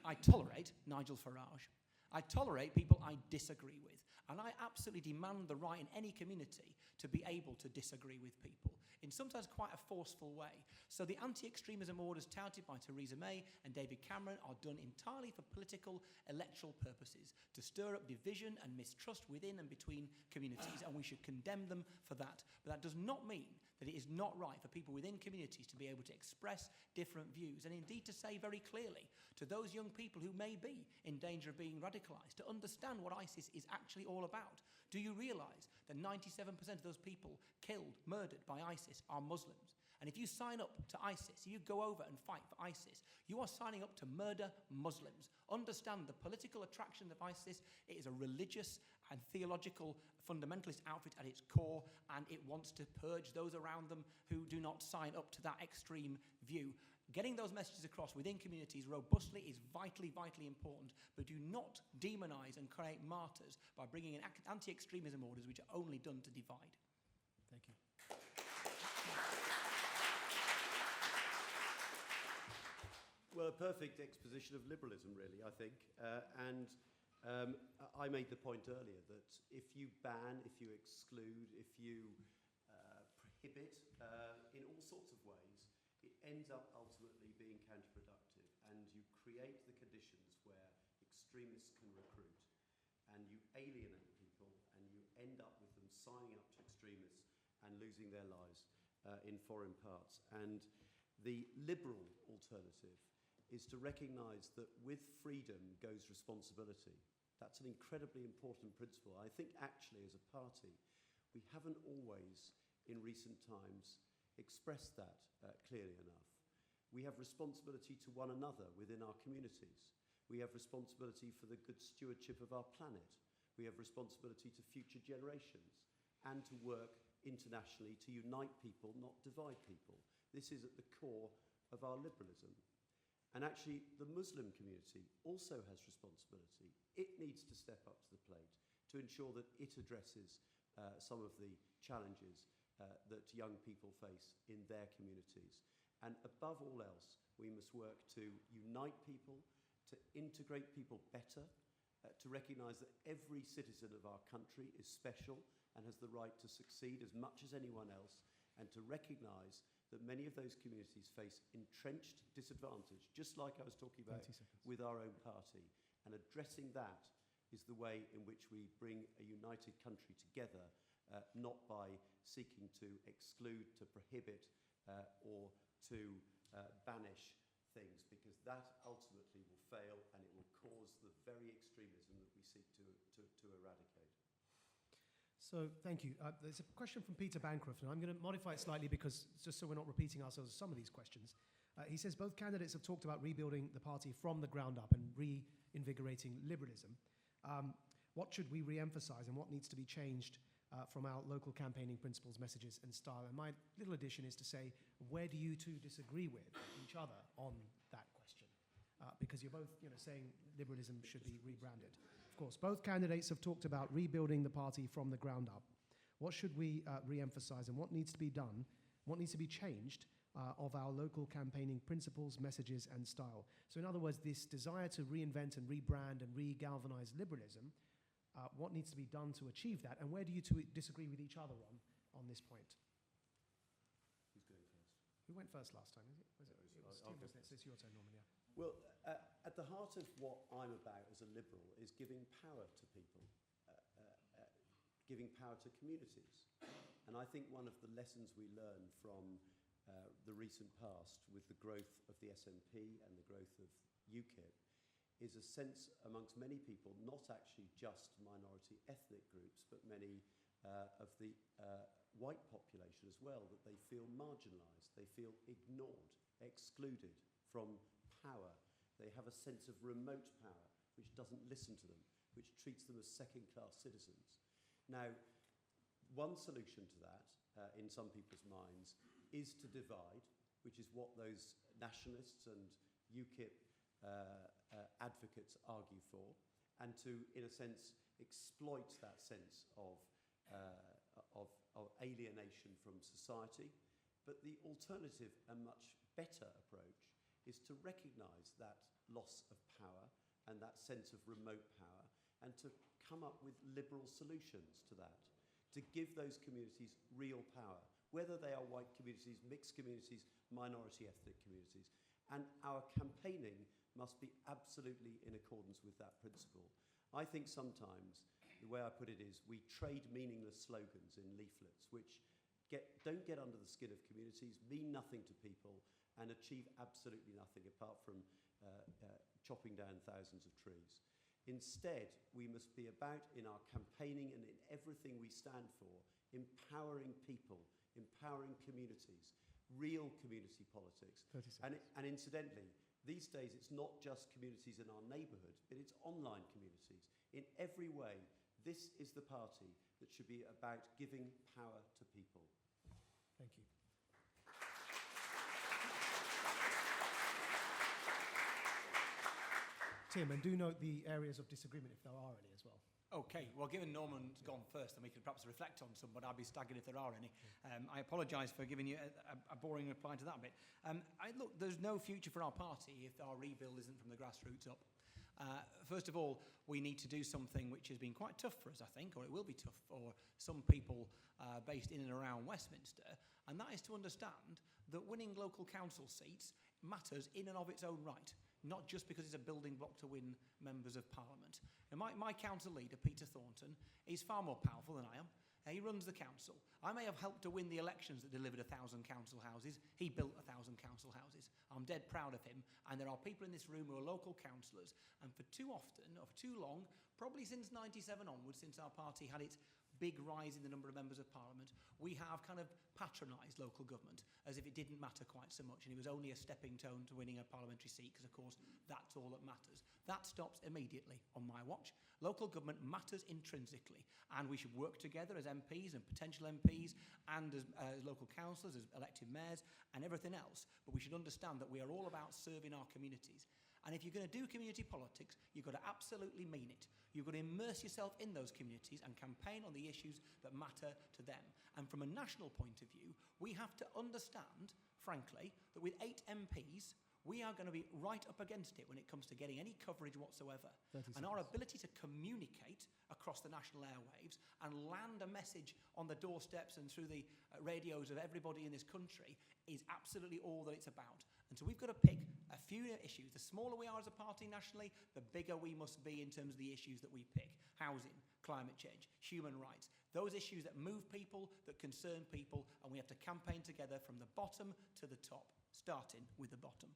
I tolerate Nigel Farage. I tolerate people I disagree with. And I absolutely demand the right in any community to be able to disagree with people in sometimes quite a forceful way. So the anti-extremism orders touted by Theresa May and David Cameron are done entirely for political, electoral purposes, to stir up division and mistrust within and between communities, and we should condemn them for that. But that does not mean that it is not right for people within communities to be able to express different views, and indeed to say very clearly to those young people who may be in danger of being radicalised, to understand what ISIS is actually all about. Do you realise that 97% of those people killed, murdered by ISIS are Muslims? And if you sign up to ISIS, you go over and fight for ISIS, you are signing up to murder Muslims. Understand the political attraction of ISIS. It is a religious and theological fundamentalist outfit at its core, and it wants to purge those around them who do not sign up to that extreme view. Getting those messages across within communities robustly is vitally, vitally important, but do not demonise and create martyrs by bringing in anti-extremism orders which are only done to divide. Thank you. Well, a perfect exposition of liberalism, really, I think. I made the point earlier that if you ban, if you exclude, if you prohibit in all sorts of ways, it ends up ultimately being counterproductive, and you create the conditions where extremists can recruit, and you alienate people, and you end up with them signing up to extremists and losing their lives in foreign parts. And the liberal alternative is to recognise that with freedom goes responsibility. That's an incredibly important principle. I think actually as a party, we haven't always in recent times expressed that clearly enough. We have responsibility to one another within our communities. We have responsibility for the good stewardship of our planet. We have responsibility to future generations and to work internationally to unite people, not divide people. This is at the core of our liberalism. And actually, the Muslim community also has responsibility. It needs to step up to the plate to ensure that it addresses some of the challenges that young people face in their communities. And above all else, we must work to unite people, to integrate people better, to recognise that every citizen of our country is special and has the right to succeed as much as anyone else, and to recognise that many of those communities face entrenched disadvantage, just like I was talking about with our own party. And addressing that is the way in which we bring a united country together, not by seeking to exclude, to prohibit, or to banish things, because that ultimately will fail and it will cause the very extremism that we seek to eradicate. So thank you. There's a question from Peter Bancroft, and I'm going to modify it slightly because just so we're not repeating ourselves with some of these questions. He says both candidates have talked about rebuilding the party from the ground up and reinvigorating liberalism. What should we re-emphasize and what needs to be changed from our local campaigning principles, messages and style? And my little addition is to say, where do you two disagree with each other on that question? Because you're both saying liberalism should be rebranded. Of course, both candidates have talked about rebuilding the party from the ground up. What should we re-emphasize and what needs to be done, what needs to be changed of our local campaigning principles, messages and style? So in other words, this desire to reinvent and rebrand and re-galvanize liberalism, what needs to be done to achieve that, and where do you two disagree with each other on this point? Who's going first? Who went first last time? It was Tim, wasn't it? So it's your turn, Norman, yeah. Well, at the heart of what I'm about as a liberal is giving power to people, giving power to communities. And I think one of the lessons we learn from the recent past with the growth of the SNP and the growth of UKIP is a sense amongst many people, not actually just minority ethnic groups, but many of the white population as well, that they feel marginalised, they feel ignored, excluded from power. They have a sense of remote power which doesn't listen to them, which treats them as second-class citizens. Now, one solution to that, in some people's minds, is to divide, which is what those nationalists and UKIP advocates argue for, and to, in a sense, exploit that sense of alienation from society. But the alternative and much better approach is to recognise that loss of power and that sense of remote power, and to come up with liberal solutions to that, to give those communities real power, whether they are white communities, mixed communities, minority ethnic communities. And our campaigning must be absolutely in accordance with that principle. I think sometimes the way I put it is we trade meaningless slogans in leaflets which don't get under the skin of communities, mean nothing to people, and achieve absolutely nothing apart from chopping down thousands of trees. Instead, we must be about, in our campaigning and in everything we stand for, empowering people, empowering communities, real community politics. And incidentally, these days it's not just communities in our neighbourhood, but it's online communities. In every way, this is the party that should be about giving power to people. Thank you. Tim, and do note the areas of disagreement if there are any as well. Okay, well, given Norman's gone first, then we could perhaps reflect on some, but I'd be staggered if there are any. I apologise for giving you a boring reply to that bit. Look, there's no future for our party if our rebuild isn't from the grassroots up. First of all, we need to do something which has been quite tough for us, I think, or it will be tough for some people based in and around Westminster, and that is to understand that winning local council seats matters in and of its own right, not just because it's a building block to win members of Parliament. And my council leader, Peter Thornton, is far more powerful than I am. He runs the council. I may have helped to win the elections that delivered 1,000 council houses. He built 1,000 council houses. I'm dead proud of him. And there are people in this room who are local councillors. And for too often, or for too long, probably since 97 onwards, since our party had its big rise in the number of members of Parliament, we have kind of patronised local government as if it didn't matter quite so much and it was only a stepping stone to winning a parliamentary seat, because of course that's all that matters. That stops immediately on my watch. Local government matters intrinsically, and we should work together as MPs and potential MPs and as local councillors, as elected mayors and everything else, but we should understand that we are all about serving our communities. And if you're going to do community politics, you've got to absolutely mean it. You've got to immerse yourself in those communities and campaign on the issues that matter to them. And from a national point of view, we have to understand, frankly, that with 8 MPs, we are going to be right up against it when it comes to getting any coverage whatsoever. And our ability to communicate across the national airwaves and land a message on the doorsteps and through the radios of everybody in this country is absolutely all that it's about. And so we've got to pick a few issues. The smaller we are as a party nationally, the bigger we must be in terms of the issues that we pick. Housing, climate change, human rights. Those issues that move people, that concern people, and we have to campaign together from the bottom to the top, starting with the bottom.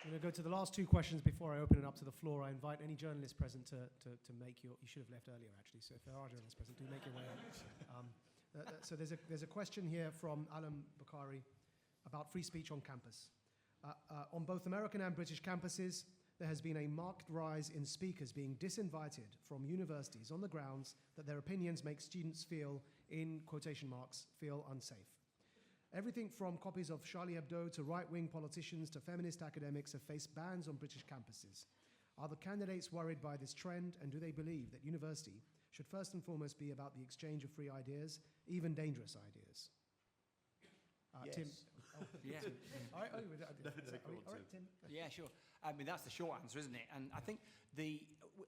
I'm going to go to the last 2 questions before I open it up to the floor. I invite any journalist present to make your... You should have left earlier, actually, so if there are journalists present, do make your way up. So there's a question here from Alam Bukhari about free speech on campus. On both American and British campuses, there has been a marked rise in speakers being disinvited from universities on the grounds that their opinions make students feel, in quotation marks, feel unsafe. Everything from copies of Charlie Hebdo to right-wing politicians to feminist academics have faced bans on British campuses. Are the candidates worried by this trend, and do they believe that university should first and foremost be about the exchange of free ideas, even dangerous ideas? Yes. Tim? Oh, Yeah. Tim. All right, all right, Tim. Yeah, sure. I mean, that's the short answer, isn't it? And I think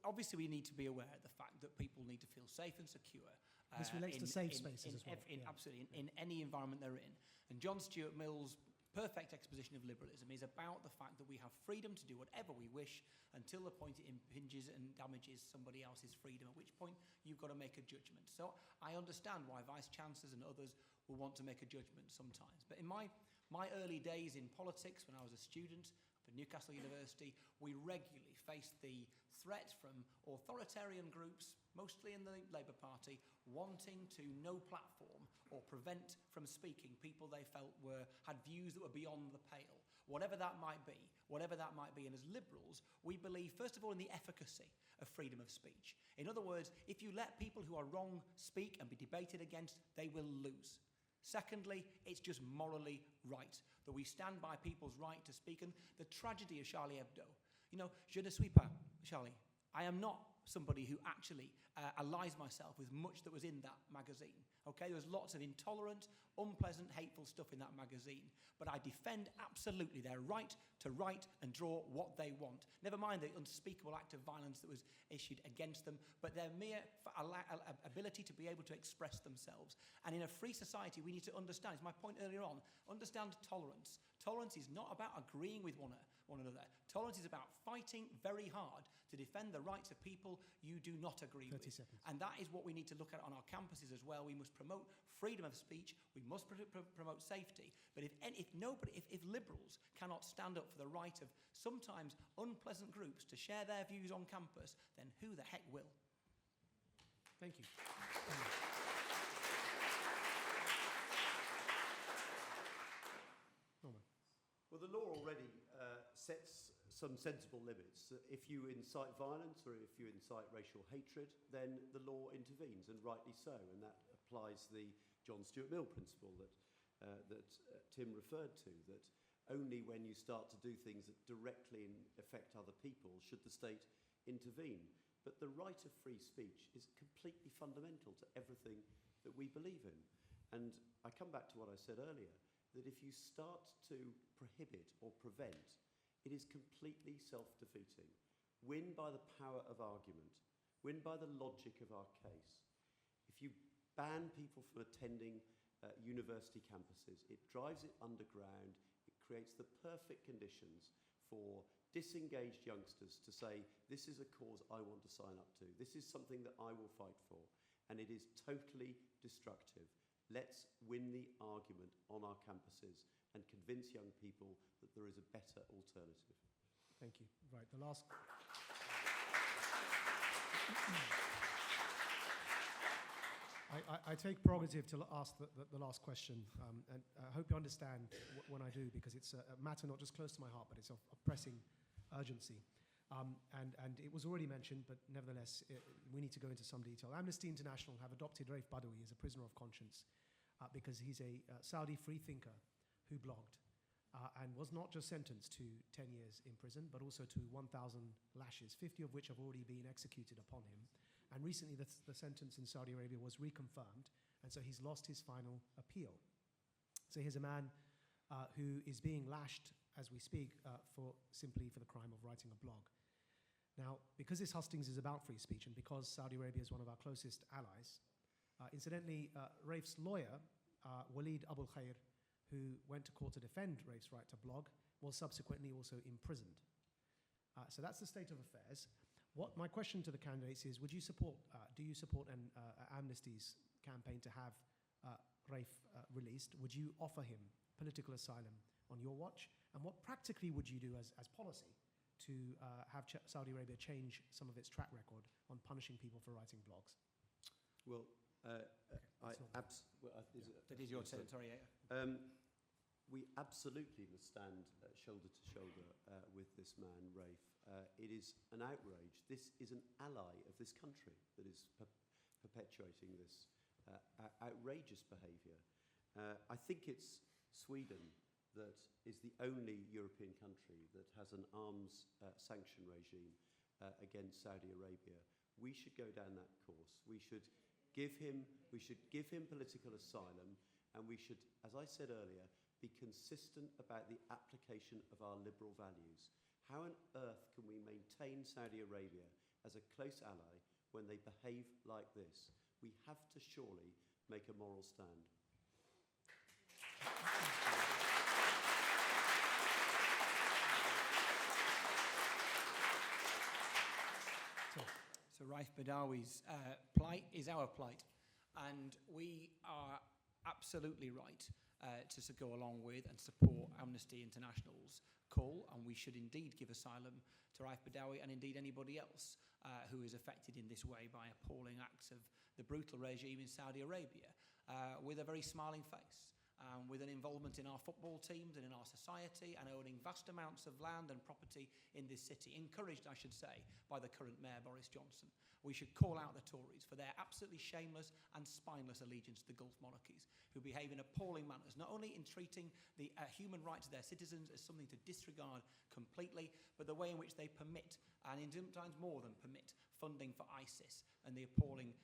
obviously we need to be aware of the fact that people need to feel safe and secure. This relates to safe spaces as well. Absolutely, in any environment they're in. And John Stuart Mill's perfect exposition of liberalism is about the fact that we have freedom to do whatever we wish until the point it impinges and damages somebody else's freedom, at which point you've got to make a judgment. So I understand why vice-chancellors and others will want to make a judgment sometimes. But in my early days in politics, when I was a student at Newcastle University, we regularly faced the threat from authoritarian groups, mostly in the Labour Party, wanting to no platform or prevent from speaking people they felt had views that were beyond the pale, whatever that might be. And as liberals, we believe, first of all, in the efficacy of freedom of speech. In other words, if you let people who are wrong speak and be debated against, they will lose. Secondly, it's just morally right that we stand by people's right to speak. And the tragedy of Charlie Hebdo, you know, je ne suis pas Charlie. I am not somebody who actually allies myself with much that was in that magazine. Okay, there was lots of intolerant, unpleasant, hateful stuff in that magazine. But I defend absolutely their right to write and draw what they want. Never mind the unspeakable act of violence that was issued against them, but their mere ability to be able to express themselves. And in a free society, we need to understand, it's my point earlier on, understand tolerance. Tolerance is not about agreeing with one another. Tolerance is about fighting very hard to defend the rights of people you do not agree with. 30 seconds. And that is what we need to look at on our campuses as well. We must promote freedom of speech. We must promote safety. But if liberals cannot stand up for the right of sometimes unpleasant groups to share their views on campus, then who the heck will? Thank you. Norman. Well, the law already sets some sensible limits. If you incite violence or if you incite racial hatred, then the law intervenes, and rightly so. And that applies the John Stuart Mill principle that Tim referred to, that only when you start to do things that directly affect other people should the state intervene. But the right of free speech is completely fundamental to everything that we believe in. And I come back to what I said earlier, that if you start to prohibit or prevent, it is completely self-defeating. Win by the power of argument. Win by the logic of our case. If you ban people from attending university campuses, it drives it underground. It creates the perfect conditions for disengaged youngsters to say, this is a cause I want to sign up to. This is something that I will fight for. And it is totally destructive. Let's win the argument on our campuses and convince young people that there is a better alternative. Thank you. Right, the last... I take prerogative to ask the last question, and I hope you understand when I do, because it's a matter not just close to my heart, but it's of pressing urgency. And it was already mentioned, but nevertheless, we need to go into some detail. Amnesty International have adopted Raif Badawi as a prisoner of conscience because he's a Saudi freethinker who blogged and was not just sentenced to 10 years in prison, but also to 1,000 lashes, 50 of which have already been executed upon him. And recently the sentence in Saudi Arabia was reconfirmed, and so he's lost his final appeal. So here's a man who is being lashed as we speak simply for the crime of writing a blog. Now, because this hustings is about free speech and because Saudi Arabia is one of our closest allies, incidentally, Raif's lawyer, Walid Abul Khair, who went to court to defend Raif's right to blog, was subsequently also imprisoned. So that's the state of affairs. My question to the candidates is, do you support Amnesty's campaign to have Raif released? Would you offer him political asylum on your watch? And what practically would you do as policy to have Saudi Arabia change some of its track record on punishing people for writing blogs? Well, that is your territory. We absolutely must stand shoulder to shoulder with this man, Raif. It is an outrage. This is an ally of this country that is perpetuating this outrageous behaviour. I think it's Sweden that is the only European country that has an arms sanction regime against Saudi Arabia. We should go down that course. We should give him political asylum, and we should, as I said earlier, be consistent about the application of our liberal values. How on earth can we maintain Saudi Arabia as a close ally when they behave like this? We have to surely make a moral stand. So Raif Badawi's plight is our plight, and we are absolutely right to go along with and support Amnesty International's call, and we should indeed give asylum to Raif Badawi and indeed anybody else who is affected in this way by appalling acts of the brutal regime in Saudi Arabia with a very smiling face. with an involvement in our football teams and in our society, and owning vast amounts of land and property in this city, encouraged, I should say, by the current Mayor Boris Johnson. We should call out the Tories for their absolutely shameless and spineless allegiance to the Gulf monarchies, who behave in appalling manners, not only in treating the human rights of their citizens as something to disregard completely, but the way in which they permit, and sometimes more than permit, funding for ISIS and the appalling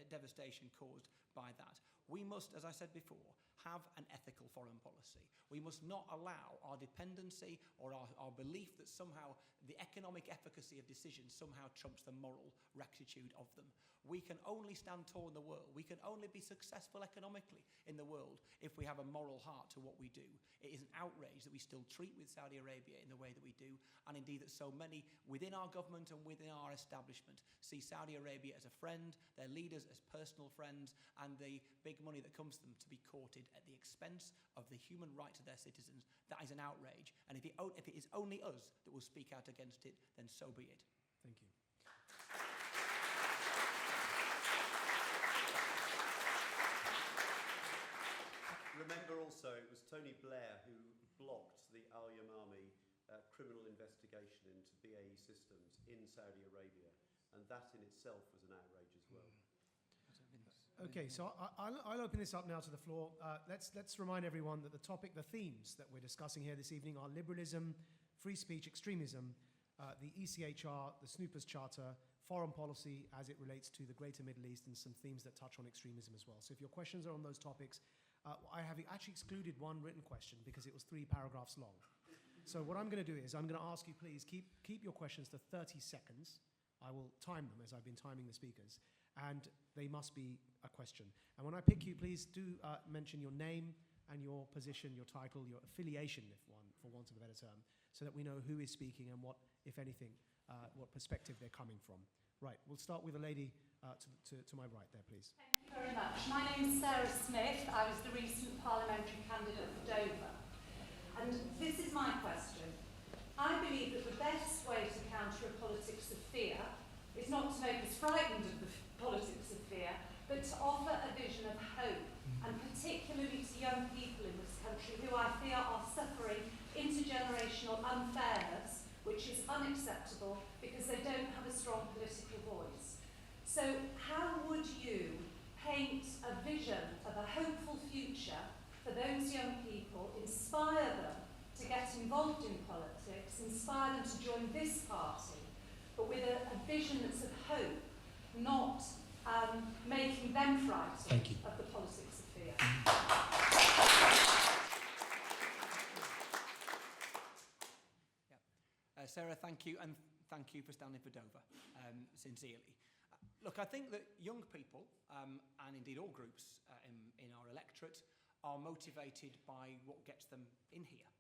devastation caused by that. We must, as I said before, have an ethical foreign policy. We must not allow our dependency or our belief that somehow the economic efficacy of decisions somehow trumps the moral rectitude of them. We can only stand tall in the world. We can only be successful economically in the world if we have a moral heart to what we do. It is an outrage that we still treat with Saudi Arabia in the way that we do, and indeed that so many within our government and within our establishment see Saudi Arabia as a friend, their leaders as personal friends, and the big money that comes to them to be courted at the expense of the human rights of their citizens. That is an outrage, and if it is only us that will speak out against it, then so be it. Thank you. Remember also, it was Tony Blair who blocked the al-Yamami criminal investigation into BAE Systems in Saudi Arabia, and that in itself was an outrage as well. Okay, so I'll open this up now to the floor. Let's remind everyone that the themes that we're discussing here this evening are liberalism, free speech, extremism, the ECHR, the Snoopers Charter, foreign policy as it relates to the Greater Middle East, and some themes that touch on extremism as well. So if your questions are on those topics, I have actually excluded one written question because it was 3 paragraphs long. So what I'm going to do is I'm going to ask you, please, keep your questions to 30 seconds. I will time them as I've been timing the speakers, and they must be a question. And when I pick you, please do mention your name and your position, your title, your affiliation, for want of a better term, so that we know who is speaking and what, if anything, what perspective they're coming from. Right, we'll start with a lady to my right there, please. Thank you very much. My name's Sarah Smith. I was the recent parliamentary candidate for Dover. And this is my question. I believe that the best way to counter a politics of fear is not to make us frightened of the politics of fear, but to offer a vision of hope, and particularly to young people in this country who I fear are suffering intergenerational unfairness, which is unacceptable because they don't have a strong political voice. So how would you paint a vision of a hopeful future for those young people, inspire them to get involved in politics, inspire them to join this party, but with a vision that's of hope, not making them frightened of the politics of fear? Sarah, thank you, and thank you for standing for Dover, sincerely. Look, I think that young people, and indeed all groups in our electorate, are motivated by what gets them in here.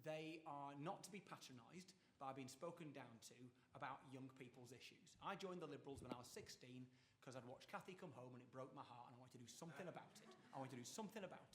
They are not to be patronised by being spoken down to about young people's issues. I joined the Liberals when I was 16 because I'd watched Cathy come home and it broke my heart, and I wanted to do something about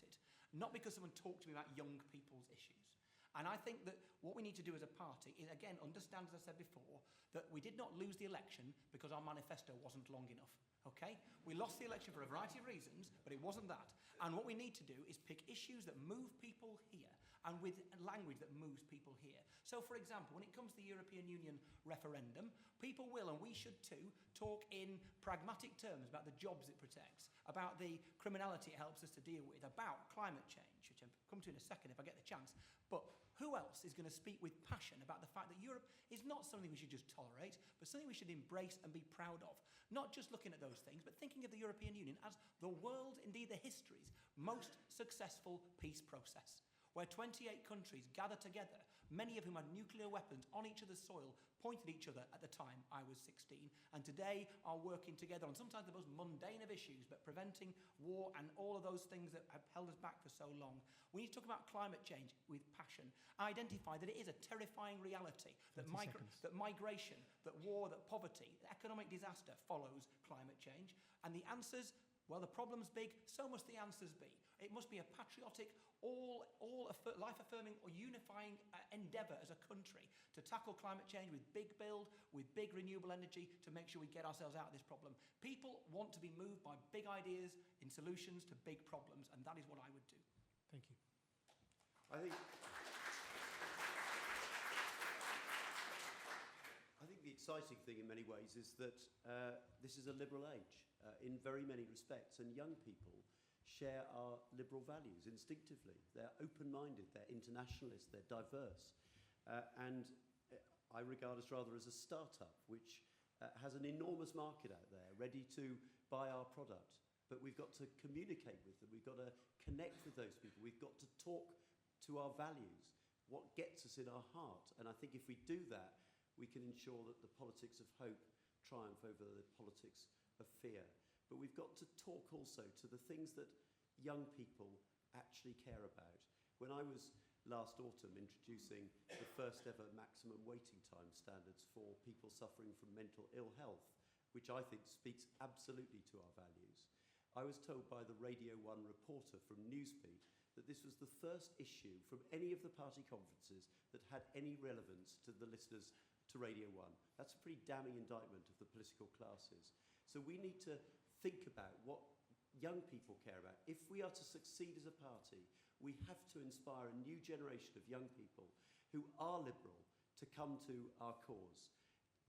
it. Not because someone talked to me about young people's issues. And I think that what we need to do as a party is, again, understand, as I said before, that we did not lose the election because our manifesto wasn't long enough, okay? We lost the election for a variety of reasons, but it wasn't that. And what we need to do is pick issues that move people here, and with language that moves people here. So, for example, when it comes to the European Union referendum, people will, and we should too, talk in pragmatic terms about the jobs it protects, about the criminality it helps us to deal with, about climate change, which I'll come to in a second if I get the chance. But who else is going to speak with passion about the fact that Europe is not something we should just tolerate, but something we should embrace and be proud of? Not just looking at those things, but thinking of the European Union as the world's, indeed the history's, most successful peace process, where 28 countries gather together, many of whom had nuclear weapons on each other's soil, pointed at each other at the time I was 16, and today are working together on sometimes the most mundane of issues, but preventing war and all of those things that have held us back for so long. We need to talk about climate change with passion. I identify that it is a terrifying reality, that migration, that war, that poverty, that economic disaster follows climate change. And the answers, well, the problem's big, so must the answers be. It must be a patriotic, life-affirming or unifying endeavour as a country to tackle climate change with big build, with big renewable energy, to make sure we get ourselves out of this problem. People want to be moved by big ideas in solutions to big problems, and that is what I would do. Thank you. I think the exciting thing in many ways is that this is a liberal age in very many respects, and young people share our liberal values instinctively. They're open-minded, they're internationalist, they're diverse, and I regard us rather as a startup which has an enormous market out there ready to buy our product. But we've got to communicate with them, we've got to connect with those people, we've got to talk to our values, what gets us in our heart. And I think if we do that, we can ensure that the politics of hope triumph over the politics of fear. But we've got to talk also to the things that young people actually care about. When I was last autumn introducing the first ever maximum waiting time standards for people suffering from mental ill health, which I think speaks absolutely to our values, I was told by the Radio 1 reporter from Newsbeat that this was the first issue from any of the party conferences that had any relevance to the listeners to Radio 1. That's a pretty damning indictment of the political classes. So we need to think about what young people care about. If we are to succeed as a party, we have to inspire a new generation of young people who are liberal to come to our cause,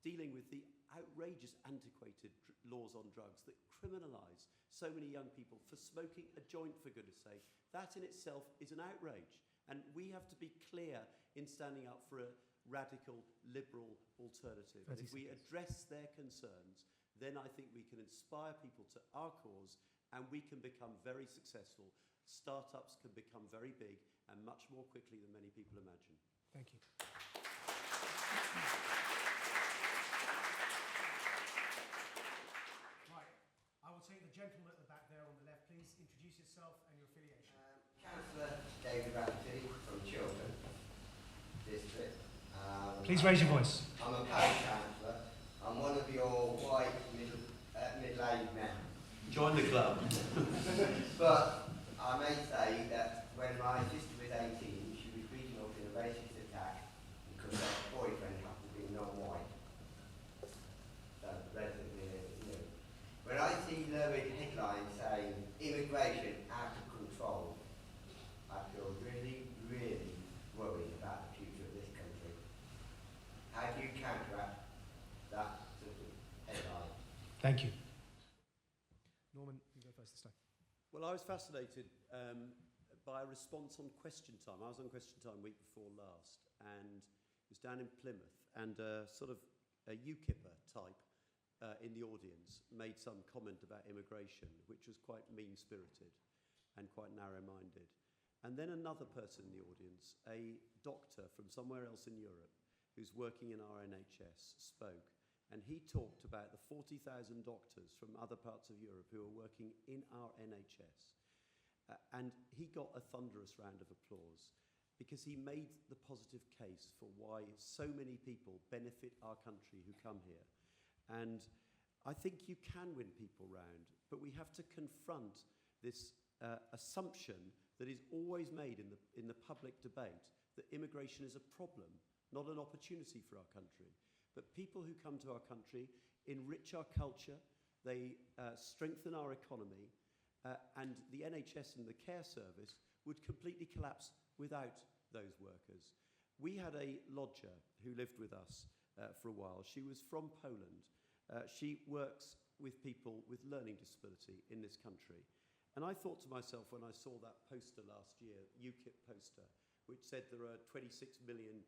dealing with the outrageous antiquated laws on drugs that criminalise so many young people for smoking a joint, for goodness sake. That in itself is an outrage. And we have to be clear in standing up for a radical, liberal alternative. And if we address their concerns, then I think we can inspire people to our cause and we can become very successful. Startups can become very big and much more quickly than many people imagine. Thank you. Right, I will take the gentleman at the back there on the left. Please introduce yourself and your affiliation. Councillor David Rafferty from Kilburn district. Please raise your voice. I'm a parish councillor. I'm one of your white middle-aged men. Join the club. But I may say that when my sister was 18, she was beaten up in a racist attack because her boyfriend happened to be non-white. So, relatively new. When I see lurid headlines saying immigration out of control, I feel really, really worried about the future of this country. How do you counteract that sort of headline? Thank you. Norman, you go first this time. Well, I was fascinated by a response on Question Time. I was on Question Time week before last, and it was down in Plymouth, and sort of a UKIPper type in the audience made some comment about immigration, which was quite mean-spirited and quite narrow-minded. And then another person in the audience, a doctor from somewhere else in Europe, who's working in our NHS, spoke. And he talked about the 40,000 doctors from other parts of Europe who are working in our NHS. And he got a thunderous round of applause because he made the positive case for why so many people benefit our country who come here. And I think you can win people round, but we have to confront this assumption that is always made in the public debate that immigration is a problem, not an opportunity for our country. But people who come to our country enrich our culture, they strengthen our economy, and the NHS and the care service would completely collapse without those workers. We had a lodger who lived with us for a while. She was from Poland. She works with people with learning disability in this country. And I thought to myself when I saw that poster last year, UKIP poster, which said there are 26 million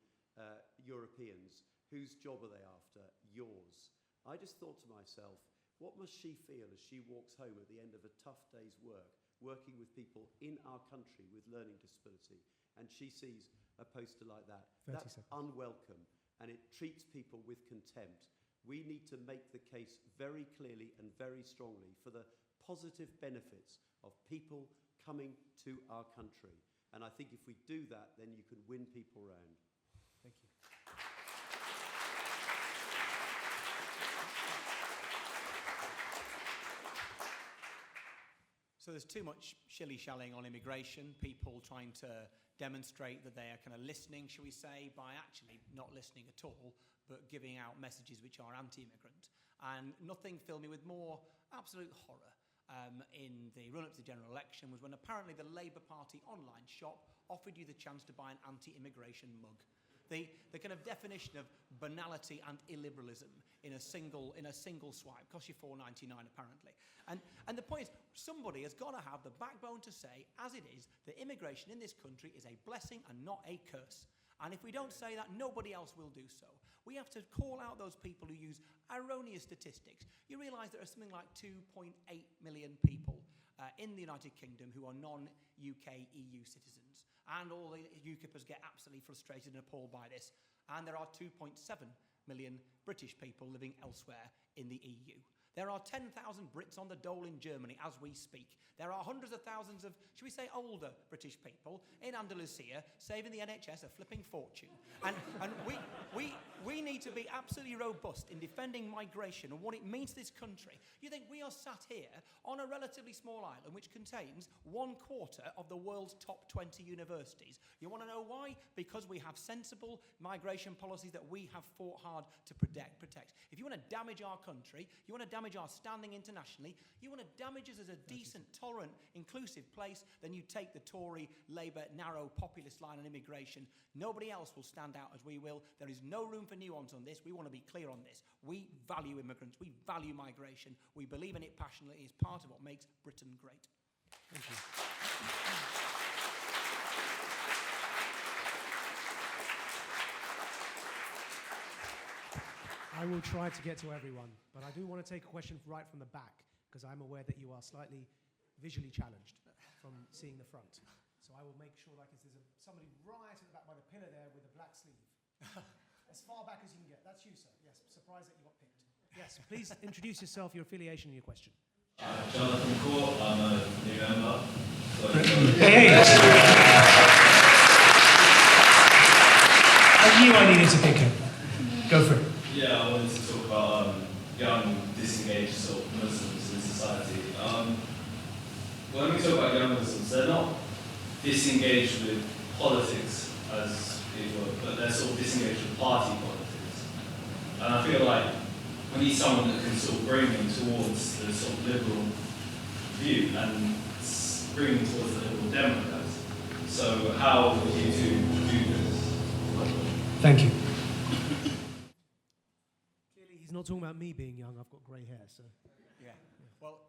Europeans. Whose job are they after? Yours. I just thought to myself, what must she feel as she walks home at the end of a tough day's work, working with people in our country with learning disability, and she sees a poster like that? That's unwelcome, and it treats people with contempt. We need to make the case very clearly and very strongly for the positive benefits of people coming to our country. And I think if we do that, then you can win people round. Thank you. So there's too much shilly-shallying on immigration, people trying to demonstrate that they are kind of listening, shall we say, by actually not listening at all, but giving out messages which are anti-immigrant. And nothing filled me with more absolute horror in the run-up to the general election was when apparently the Labour Party online shop offered you the chance to buy an anti-immigration mug. The kind of definition of banality and illiberalism in a single swipe costs you $4.99 apparently. And the point is, somebody has got to have the backbone to say, as it is, that immigration in this country is a blessing and not a curse. And if we don't say that, nobody else will do so. We have to call out those people who use erroneous statistics. You realise there are something like 2.8 million people in the United Kingdom who are non-UK EU citizens. And all the UKIPers get absolutely frustrated and appalled by this. And there are 2.7 million British people living elsewhere in the EU. There are 10,000 Brits on the dole in Germany as we speak. There are hundreds of thousands of, should we say, older British people in Andalusia saving the NHS a flipping fortune. And we need to be absolutely robust in defending migration and what it means to this country. You think we are sat here on a relatively small island which contains 1/4 of the world's top 20 universities. You want to know why? Because we have sensible migration policies that we have fought hard to protect. If you want to damage our country, you want to damage our standing internationally, you want to damage us as a decent, tolerant, inclusive place, then you take the Tory, Labour, narrow, populist line on immigration. Nobody else will stand out as we will. There is no room for nuance on this. We want to be clear on this. We value immigrants. We value migration. We believe in it passionately. It's part of what makes Britain great. Thank you. I will try to get to everyone, but I do want to take a question right from the back, because I'm aware that you are slightly visually challenged from seeing the front. So I will make sure, like, there's somebody right at the back by the pillar there with a black sleeve. As far back as you can get. That's you, sir. Yes, surprised that you got picked. Yes, please introduce yourself, your affiliation, and your question. Jonathan Court, I'm a new member. Hey! I knew I needed to pick him. Go for it. Yeah, I wanted to talk about young, disengaged sort of Muslims in society. When we talk about young Muslims, they're not disengaged with politics as people, but they're sort of disengaged with party politics. And I feel like we need someone that can sort of bring them towards the sort of liberal view and bring them towards the Liberal Democrats. So how would you two do this? Thank you. Clearly, he's not talking about me being young. I've got grey hair, so. Yeah. Well,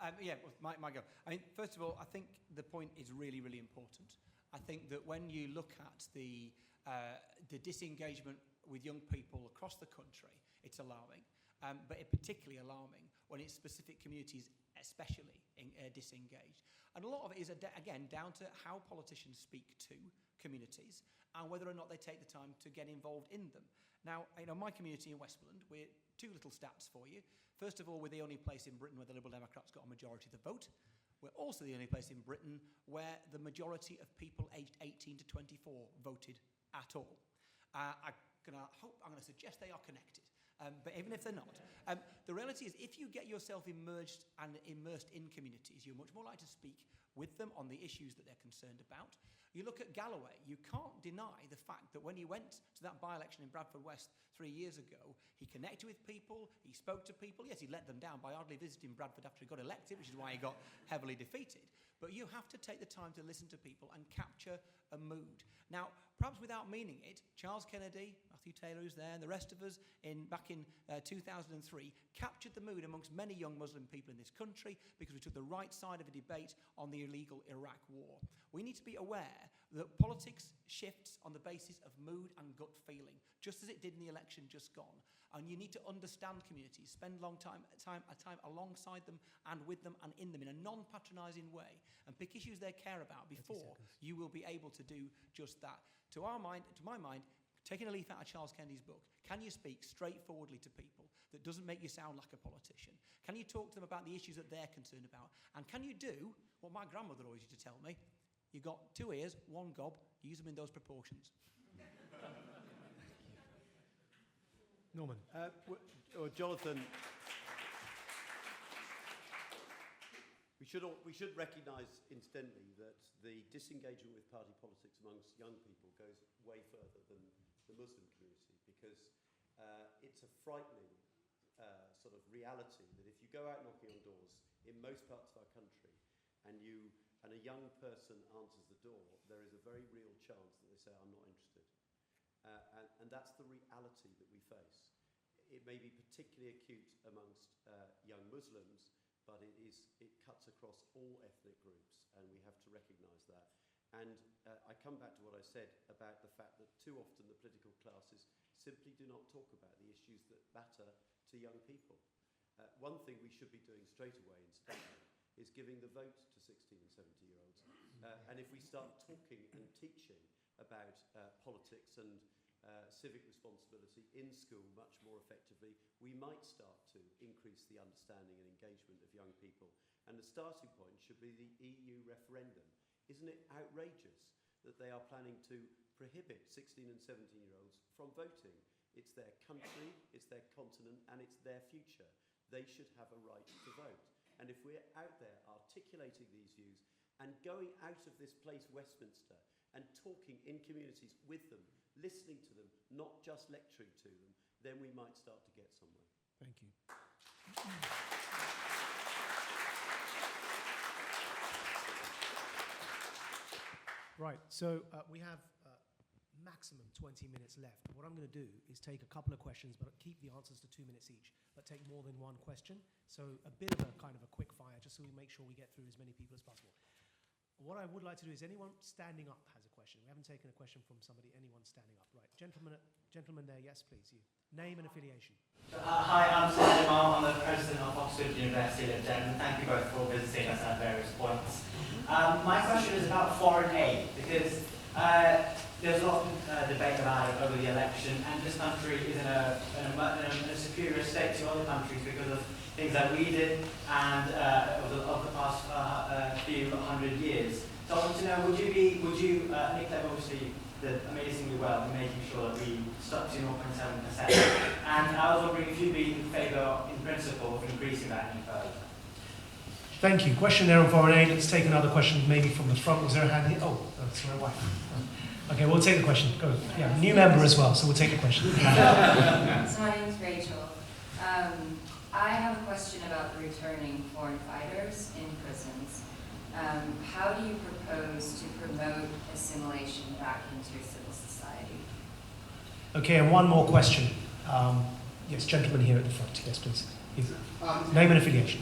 my go. I mean, first of all, I think the point is really, really important. I think that when you look at the disengagement with young people across the country, it's alarming. But it's particularly alarming when it's specific communities, especially disengaged. And a lot of it is, again, down to how politicians speak to communities and whether or not they take the time to get involved in them. Now, my community in Westmoreland, we're two little stats for you. First of all, we're the only place in Britain where the Liberal Democrats got a majority of the vote. We're also the only place in Britain where the majority of people aged 18 to 24 voted at all. I'm going to suggest they are connected. But even if they're not, the reality is if you get yourself immersed in communities, you're much more likely to speak with them on the issues that they're concerned about. You look at Galloway, you can't deny the fact that when he went to that by-election in Bradford West 3 years ago, he connected with people, he spoke to people. Yes, he let them down by hardly visiting Bradford after he got elected, which is why he got heavily defeated. But you have to take the time to listen to people and capture a mood. Now, perhaps without meaning it, Charles Kennedy, Matthew Taylor who's there, and the rest of us back in 2003 captured the mood amongst many young Muslim people in this country because we took the right side of a debate on the illegal Iraq war. We need to be aware that politics shifts on the basis of mood and gut feeling, just as it did in the election just gone. And you need to understand communities, spend long time alongside them and with them and in them in a non-patronising way, and pick issues they care about before you will be able to do just that. To my mind, taking a leaf out of Charles Kennedy's book, can you speak straightforwardly to people that doesn't make you sound like a politician? Can you talk to them about the issues that they're concerned about? And can you do what my grandmother always used to tell me? You've got 2 ears, 1 gob, use them in those proportions. Norman. Jonathan, we We should recognise, incidentally, that the disengagement with party politics amongst young people goes way further than the Muslim community, because it's a frightening sort of reality that if you go out knocking on doors in most parts of our country and a young person answers the door, there is a very real chance that they say, I'm not interested. And that's the reality that we face. It may be particularly acute amongst young Muslims, but it cuts across all ethnic groups, and we have to recognise that. And I come back to what I said about the fact that too often the political classes simply do not talk about the issues that matter to young people. One thing we should be doing straight away, incidentally, is giving the vote to 16 and 17-year-olds. And if we start talking and teaching about politics and civic responsibility in school much more effectively, we might start to increase the understanding and engagement of young people. And the starting point should be the EU referendum. Isn't it outrageous that they are planning to prohibit 16 and 17-year-olds from voting? It's their country, it's their continent, and it's their future. They should have a right to vote. And if we're out there articulating these views and going out of this place, Westminster, and talking in communities with them, listening to them, not just lecturing to them, then we might start to get somewhere. Thank you. Right, so we have maximum 20 minutes left. What I'm going to do is take a couple of questions, but keep the answers to 2 minutes each, but take more than one question. So a bit of a kind of a quick fire, just so we make sure we get through as many people as possible. What I would like to do is anyone standing up has a question. We haven't taken a question from somebody, anyone standing up. Right, gentleman there, yes, please, you. Name and affiliation. Hi, I'm Tim Farron. I'm the president of Oxford University in Denver. Thank you both for visiting us at various points. My question is about foreign aid, because there's a lot of debate about it over the election, and this country is in a superior state to other countries because of things that we did and of the past few hundred years. So I want to know, would you Nick Clegg obviously did amazingly well in making sure that we stuck to 0.7%. And I was wondering if you'd be in favour, in principle, of increasing that any further. Thank you. Question there on foreign aid. Let's take another question maybe from the front. Was there a hand here? Oh, that's my wife. Okay, we'll take the question. Go. Yeah, new member as well, so we'll take the question. So my name is Rachel. I have a question about the returning foreign fighters in prisons. How do you propose to promote assimilation back into civil society? Okay, and one more question. Yes, gentleman here at the front. Yes, please. Name and affiliation.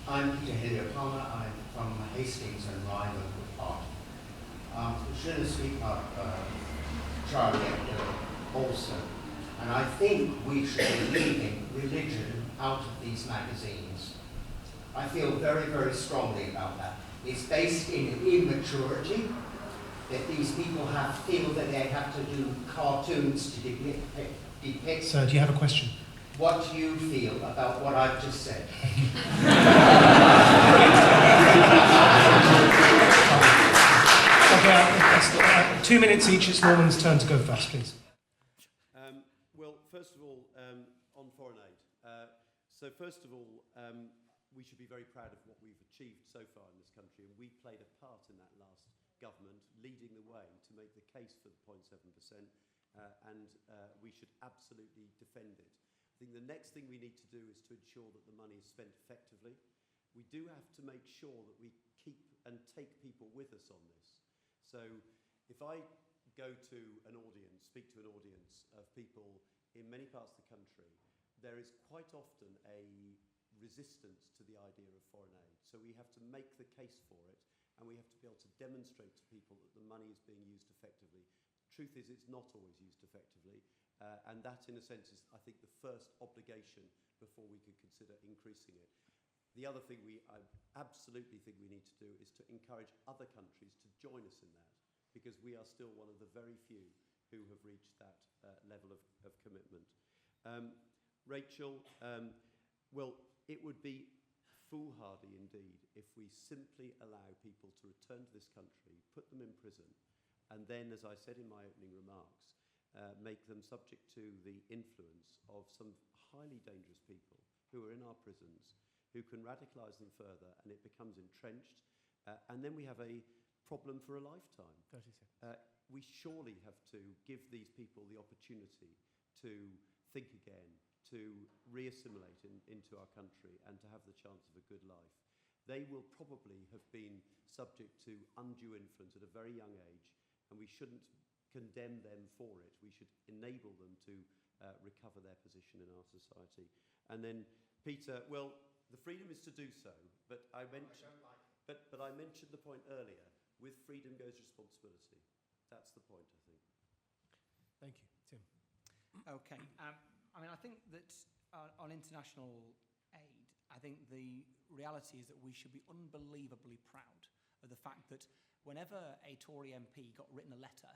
I'm Peter Hillier-Palmer. I'm from Hastings and Rye Local Park. Je ne suis pas Charlie also. And I think we should be leaving religion out of these magazines. I feel very, very strongly about that. It's based in immaturity, that these people feel that they have to do cartoons to depict. Sir, do you have a question? What do you feel about what I've just said? Okay, 2 minutes each. It's Norman's turn to go first, please. Well, first of all, on foreign aid. So first of all, we should be very proud of what we've achieved so far in this country, and we played a part in that last government, leading the way to make the case for the 0.7%, and we should absolutely defend it. I think the next thing we need to do is to ensure that the money is spent effectively. We do have to make sure that we keep and take people with us on this. So if I go to an audience, speak to an audience of people in many parts of the country, there is quite often a resistance to the idea of foreign aid. So we have to make the case for it, and we have to be able to demonstrate to people that the money is being used effectively. Truth is, it's not always used effectively, and that, in a sense, is, I think, the first obligation before we could consider increasing it. The other thing I absolutely think we need to do is to encourage other countries to join us in that, because we are still one of the very few who have reached that level of commitment. Rachel, well, it would be foolhardy indeed if we simply allow people to return to this country, put them in prison, and then, as I said in my opening remarks, make them subject to the influence of some highly dangerous people who are in our prisons, who can radicalise them further, and it becomes entrenched, and then we have a problem for a lifetime. 30 seconds. We surely have to give these people the opportunity to think again, to re-assimilate into our country, and to have the chance of a good life. They will probably have been subject to undue influence at a very young age, and we shouldn't condemn them for it. We should enable them to recover their position in our society. And then, Peter, well, the freedom is to do so, but I mentioned, but I mentioned the point earlier. With freedom goes responsibility. That's the point, I think. Thank you, Tim. Okay. I mean, I think that on international aid, I think the reality is that we should be unbelievably proud of the fact that whenever a Tory MP got written a letter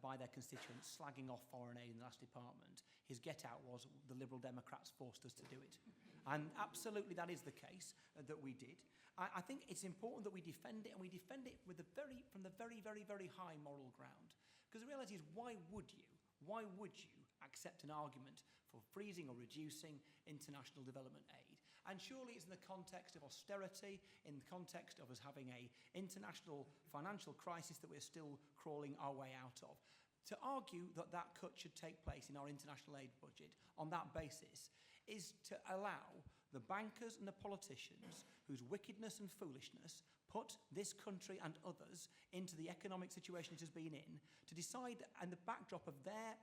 by their constituents slagging off foreign aid in the last department, his get-out was the Liberal Democrats forced us to do it. And absolutely that is the case that we did. I think it's important that we defend it, and we defend it with from the very, very, very high moral ground. Because the reality is, why would you accept an argument for freezing or reducing international development aid? And surely it's in the context of austerity, in the context of us having an international financial crisis that we're still crawling our way out of. To argue that that cut should take place in our international aid budget on that basis is to allow the bankers and the politicians whose wickedness and foolishness put this country and others into the economic situation it has been in, to decide, and the backdrop of their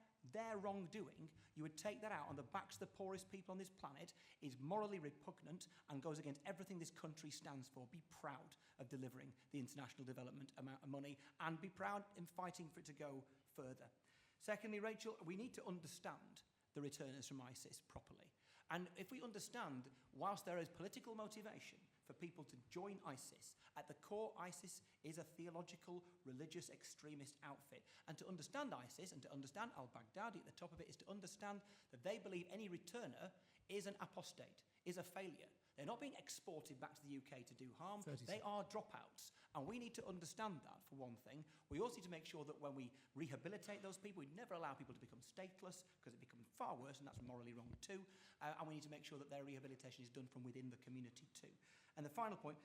wrongdoing, you would take that out on the backs of the poorest people on this planet, is morally repugnant and goes against everything this country stands for. Be proud of delivering the international development amount of money, and be proud in fighting for it to go further. Secondly, Rachel, we need to understand the returners from ISIS properly. And if we understand, whilst there is political motivation for people to join ISIS, at the core, ISIS is a theological, religious, extremist outfit. And to understand ISIS and to understand al-Baghdadi at the top of it is to understand that they believe any returner is an apostate, is a failure. They're not being exported back to the UK to do harm. They are dropouts. And we need to understand that, for one thing. We also need to make sure that when we rehabilitate those people, we never allow people to become stateless, because it becomes far worse, and that's morally wrong too. And we need to make sure that their rehabilitation is done from within the community too. And the final point,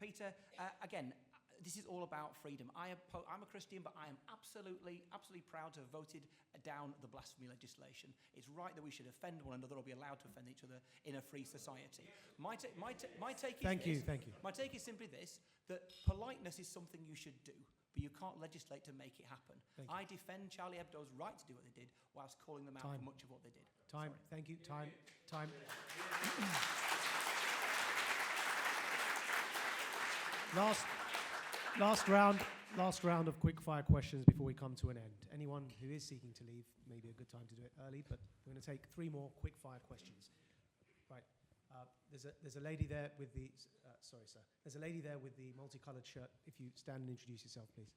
Peter, again, this is all about freedom. I'm a Christian, but I am absolutely proud to have voted down the blasphemy legislation. It's right that we should offend one another or be allowed to offend each other in a free society. My take is Thank you. My take is simply this, that politeness is something you should do, but you can't legislate to make it happen. I defend Charlie Hebdo's right to do what they did, whilst calling them out for much of what they did. Time. Sorry. Thank you. Time. Last round of quick fire questions before we come to an end. Anyone who is seeking to leave, maybe a good time to do it early, but we're going to take 3 more quick fire questions. Right. There's a lady there with the sorry, sir. There's a lady there with the multicolored shirt. If you stand and introduce yourself, please,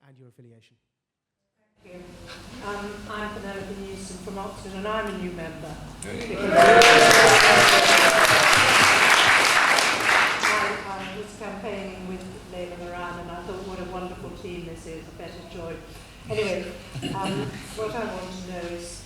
and your affiliation. Thank you. I'm Penelope Newsom from Oxford, and I'm a new member. I was campaigning with Leila Moran, and I thought, what a wonderful team this is, a better joy. Anyway, what I want to know is,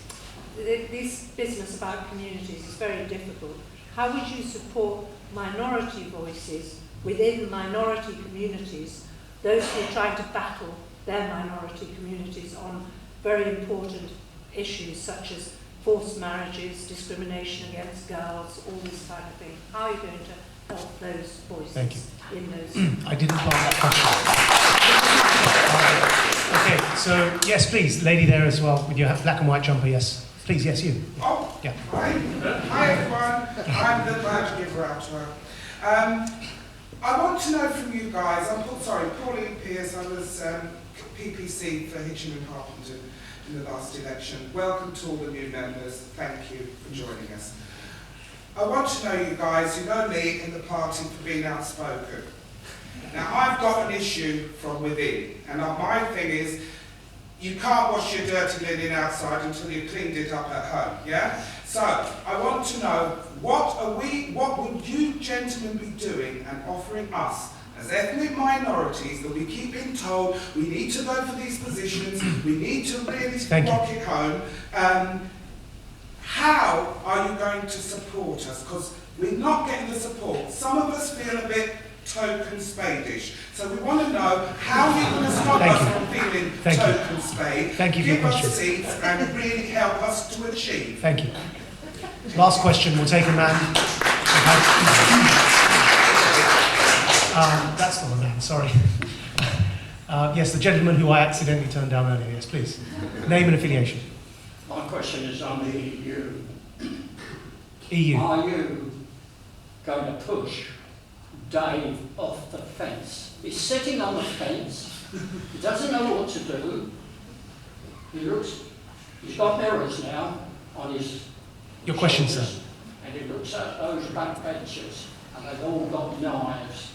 this business about communities is very difficult. How would you support minority voices within minority communities, those who are trying to battle their minority communities on very important issues such as forced marriages, discrimination against girls, all this kind of thing? How are you going to help those voices in those? I didn't plan that question. Okay, so yes, please, lady there as well with your black and white jumper. Yes, please. Yes, you. Oh, yeah. Hi everyone. I'm glad to give her out to her. I want to know from you guys. Pauline Pierce. I was PPC for Hitchin and Harpenden in the last election. Welcome to all the new members. Thank you for joining us. I want to know you guys. You know me in the party for being outspoken. Now I've got an issue from within, and my thing is, you can't wash your dirty linen outside until you've cleaned it up at home, yeah? So, I want to know, what would you gentlemen be doing and offering us as ethnic minorities that we keep being told we need to go for these positions, we need to really rock it home. how are you going to support us? Because we're not getting the support. Some of us feel a bit token spadish. So we want to know how you're going to stop us from feeling token spade. Thank you for your Give us question. seats and really help us to achieve. Thank you. Last question, we'll take a man. That's not a man, sorry. Yes, the gentleman who I accidentally turned down earlier. Yes, please. Name and affiliation. My question is on the EU. EU. Are you going to push Dave off the fence? He's sitting on the fence. He doesn't know what to do. He's got mirrors now on his Your question, sir. shoulders, and he looks at those back benches, and they've all got knives.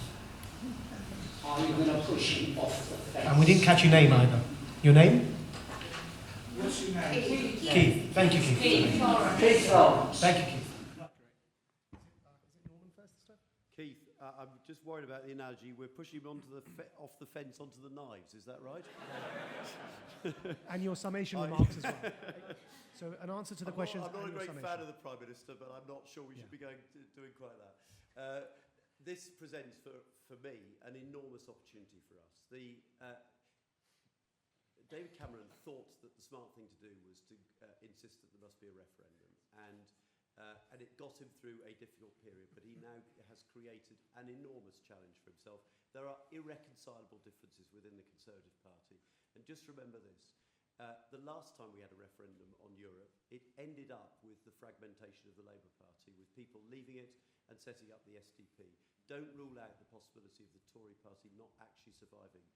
Are you going to push him off the fence? And we didn't catch your name either. Your name? What's your name? Keith. Thank you, Keith. Keith Farron. Keith Lawrence. Thank you, Keith. Keith, I'm just worried about the analogy. We're pushing him onto off the fence onto the knives. Is that right? And your summation remarks as well. So an answer to the question. I'm not a great fan of the Prime Minister, but I'm not sure we should be doing quite that. This presents for me an enormous opportunity for us. David Cameron thought that the smart thing to do was to insist that there must be a referendum, and it got him through a difficult period, but he now has created an enormous challenge for himself. There are irreconcilable differences within the Conservative Party, and just remember this. The last time we had a referendum on Europe, it ended up with the fragmentation of the Labour Party, with people leaving it and setting up the SDP. Don't rule out the possibility of the Tory party not actually surviving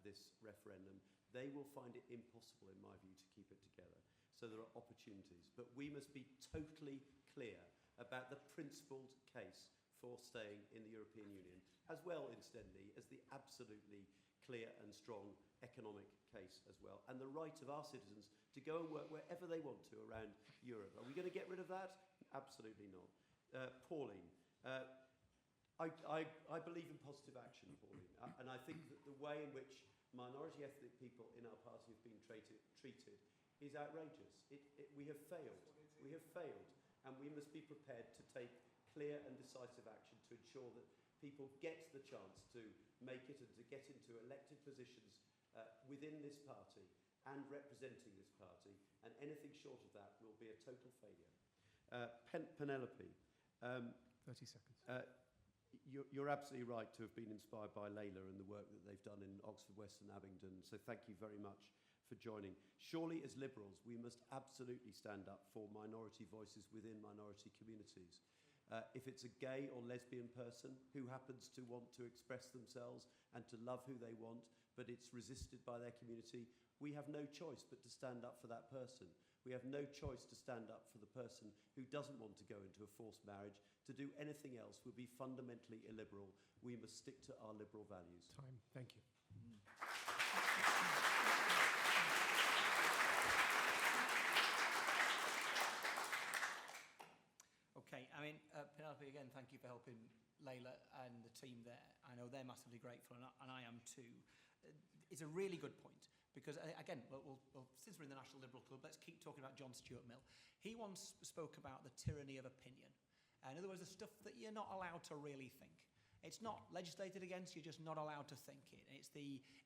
this referendum. They will find it impossible, in my view, to keep it together. So there are opportunities. But we must be totally clear about the principled case for staying in the European Union, as well, incidentally, as the absolutely clear and strong economic case as well, and the right of our citizens to go and work wherever they want to around Europe. Are we going to get rid of that? Absolutely not. Pauline, I believe in positive action, Pauline, and I think that the way in which minority ethnic people in our party have been treated is outrageous. We have failed. We have failed, and we must be prepared to take clear and decisive action to ensure that people get the chance to make it and to get into elected positions within this party and representing this party, and anything short of that will be a total failure. Penelope. 30 seconds. You're absolutely right to have been inspired by Layla and the work that they've done in Oxford, West and Abingdon, so thank you very much for joining. Surely as Liberals we must absolutely stand up for minority voices within minority communities. If it's a gay or lesbian person who happens to want to express themselves and to love who they want, but it's resisted by their community, we have no choice but to stand up for that person. We have no choice to stand up for the person who doesn't want to go into a forced marriage. To do anything else would be fundamentally illiberal. We must stick to our liberal values. Time. Thank you. Okay, I mean, Penelope, again, thank you for helping Layla and the team there. I know they're massively grateful, and I am too. It's a really good point, because, again, since we're in the National Liberal Club, let's keep talking about John Stuart Mill. He once spoke about the tyranny of opinion. In other words, the stuff that you're not allowed to really think. It's not legislated against, you're just not allowed to think it.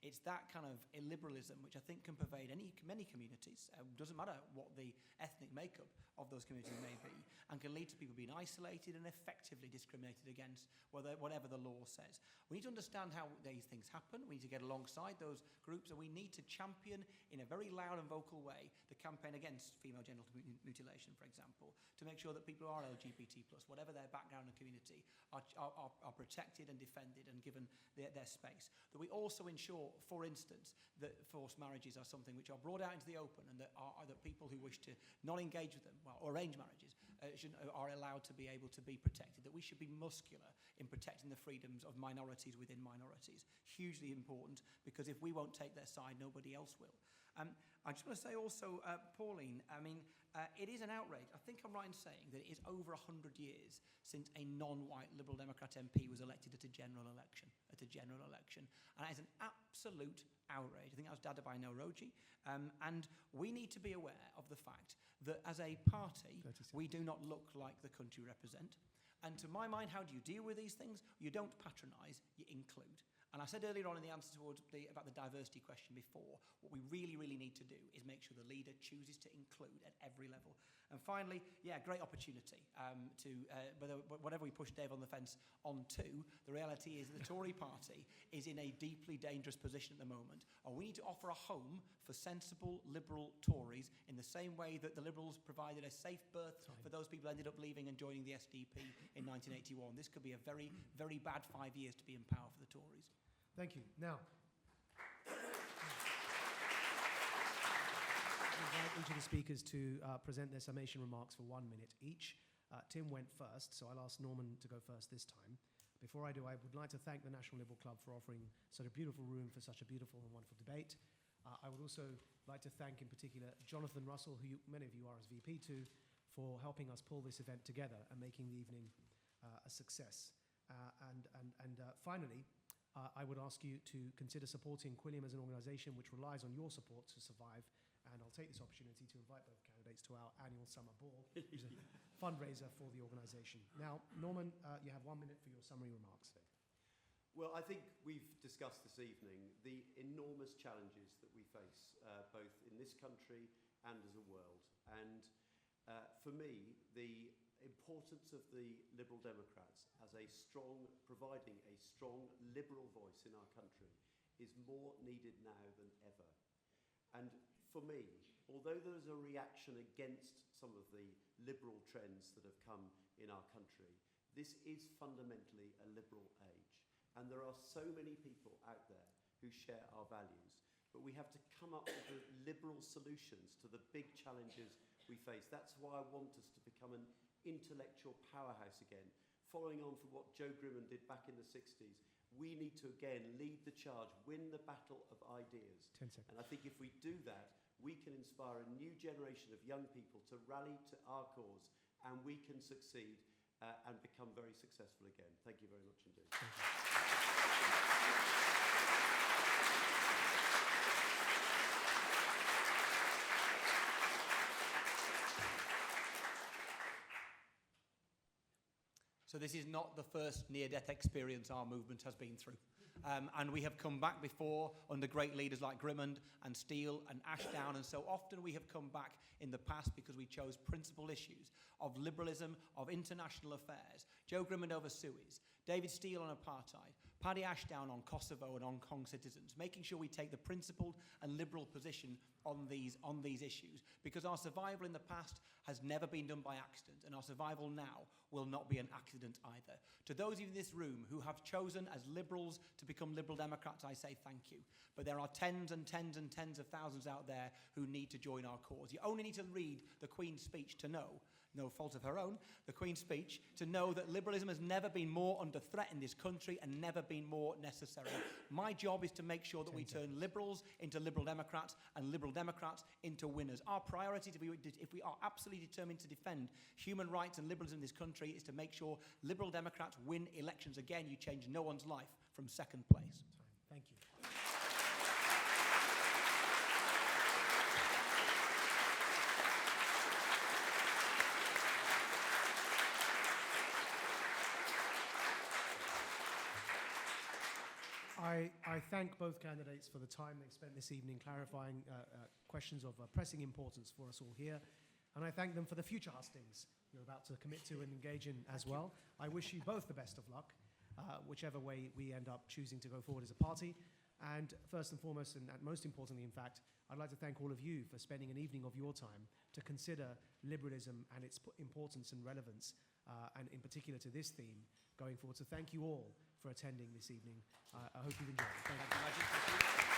It's that kind of illiberalism which I think can pervade many communities. Doesn't matter what the ethnic makeup of those communities may be, and can lead to people being isolated and effectively discriminated against, whatever the law says. We need to understand how these things happen. We need to get alongside those groups, and we need to champion in a very loud and vocal way the campaign against female genital mutilation, for example, to make sure that people who are LGBT+, whatever their background and community, are protected and defended and given their space. That we also ensure, for instance, that forced marriages are something which are brought out into the open, and that people who wish to not engage with them, or arrange marriages, are allowed to be able to be protected. That we should be muscular in protecting the freedoms of minorities within minorities. Hugely important, because if we won't take their side, nobody else will. I just want to say also, Pauline, I mean, it is an outrage. I think I'm right in saying that it is over 100 years since a non-white Liberal Democrat MP was elected at a general election. And that is an absolute outrage. I think that was Dada by Nauroji. And we need to be aware of the fact that as a party, we do not look like the country we represent. And to my mind, how do you deal with these things? You don't patronise, you include. And I said earlier on in the answer about the diversity question before, what we really, really need to do is make sure the leader chooses to include at every level. And finally, yeah, great opportunity whatever we push Dave on the fence onto, the reality is the Tory party is in a deeply dangerous position at the moment. And we need to offer a home for sensible Liberal Tories in the same way that the Liberals provided a safe berth for those people who ended up leaving and joining the SDP in 1981. This could be a very, very bad 5 years to be in power for the Tories. Thank you. Now, I invite each of the speakers to present their summation remarks for 1 minute each. Tim went first, so I'll ask Norman to go first this time. Before I do, I would like to thank the National Liberal Club for offering such a beautiful room for such a beautiful and wonderful debate. I would also like to thank in particular Jonathan Russell, who many of you are as VP to, for helping us pull this event together and making the evening a success. Finally, I would ask you to consider supporting Qwilliam as an organisation which relies on your support to survive. And I'll take this opportunity to invite both candidates to our annual summer ball, which is a fundraiser for the organisation. Now, Norman, you have 1 minute for your summary remarks. Well, I think we've discussed this evening the enormous challenges that we face, both in this country and as a world. And for me, the importance of the Liberal Democrats as providing a strong Liberal voice in our country is more needed now than ever. And for me, although there is a reaction against some of the Liberal trends that have come in our country, this is fundamentally a Liberal age. And there are so many people out there who share our values. But we have to come up with the Liberal solutions to the big challenges we face. That's why I want us to become an intellectual powerhouse again. Following on from what Joe Grimond did back in the 60s, we need to again lead the charge, win the battle of ideas. 10 seconds. And I think if we do that, we can inspire a new generation of young people to rally to our cause, and we can succeed and become very successful again. Thank you very much indeed. Thank you. So this is not the first near-death experience our movement has been through. And we have come back before under great leaders like Grimond and Steele and Ashdown, and so often we have come back in the past because we chose principal issues of liberalism, of international affairs. Joe Grimond over Suez, David Steele on apartheid, Paddy Ashdown on Kosovo and Hong Kong citizens, making sure we take the principled and liberal position on these issues, because our survival in the past has never been done by accident, and our survival now will not be an accident either. To those of you in this room who have chosen as liberals to become Liberal Democrats, I say thank you. But there are tens and tens and tens of thousands out there who need to join our cause. You only need to read the Queen's speech to know, no fault of her own, the Queen's speech, to know that liberalism has never been more under threat in this country and never been more necessary. My job is to make sure that we turn liberals into Liberal Democrats and Liberal Democrats into winners. Our priority, if we are absolutely determined to defend human rights and liberalism in this country, is to make sure Liberal Democrats win elections again. You change no one's life from second place. Thank you. I thank both candidates for the time they spent this evening clarifying questions of pressing importance for us all here. And I thank them for the future hustings you're about to commit to and engage in as well. I wish you both the best of luck, whichever way we end up choosing to go forward as a party. And first and foremost, and most importantly, in fact, I'd like to thank all of you for spending an evening of your time to consider liberalism and its importance and relevance, and in particular to this theme going forward. So thank you all for attending this evening. I hope you've enjoyed it. Thank you.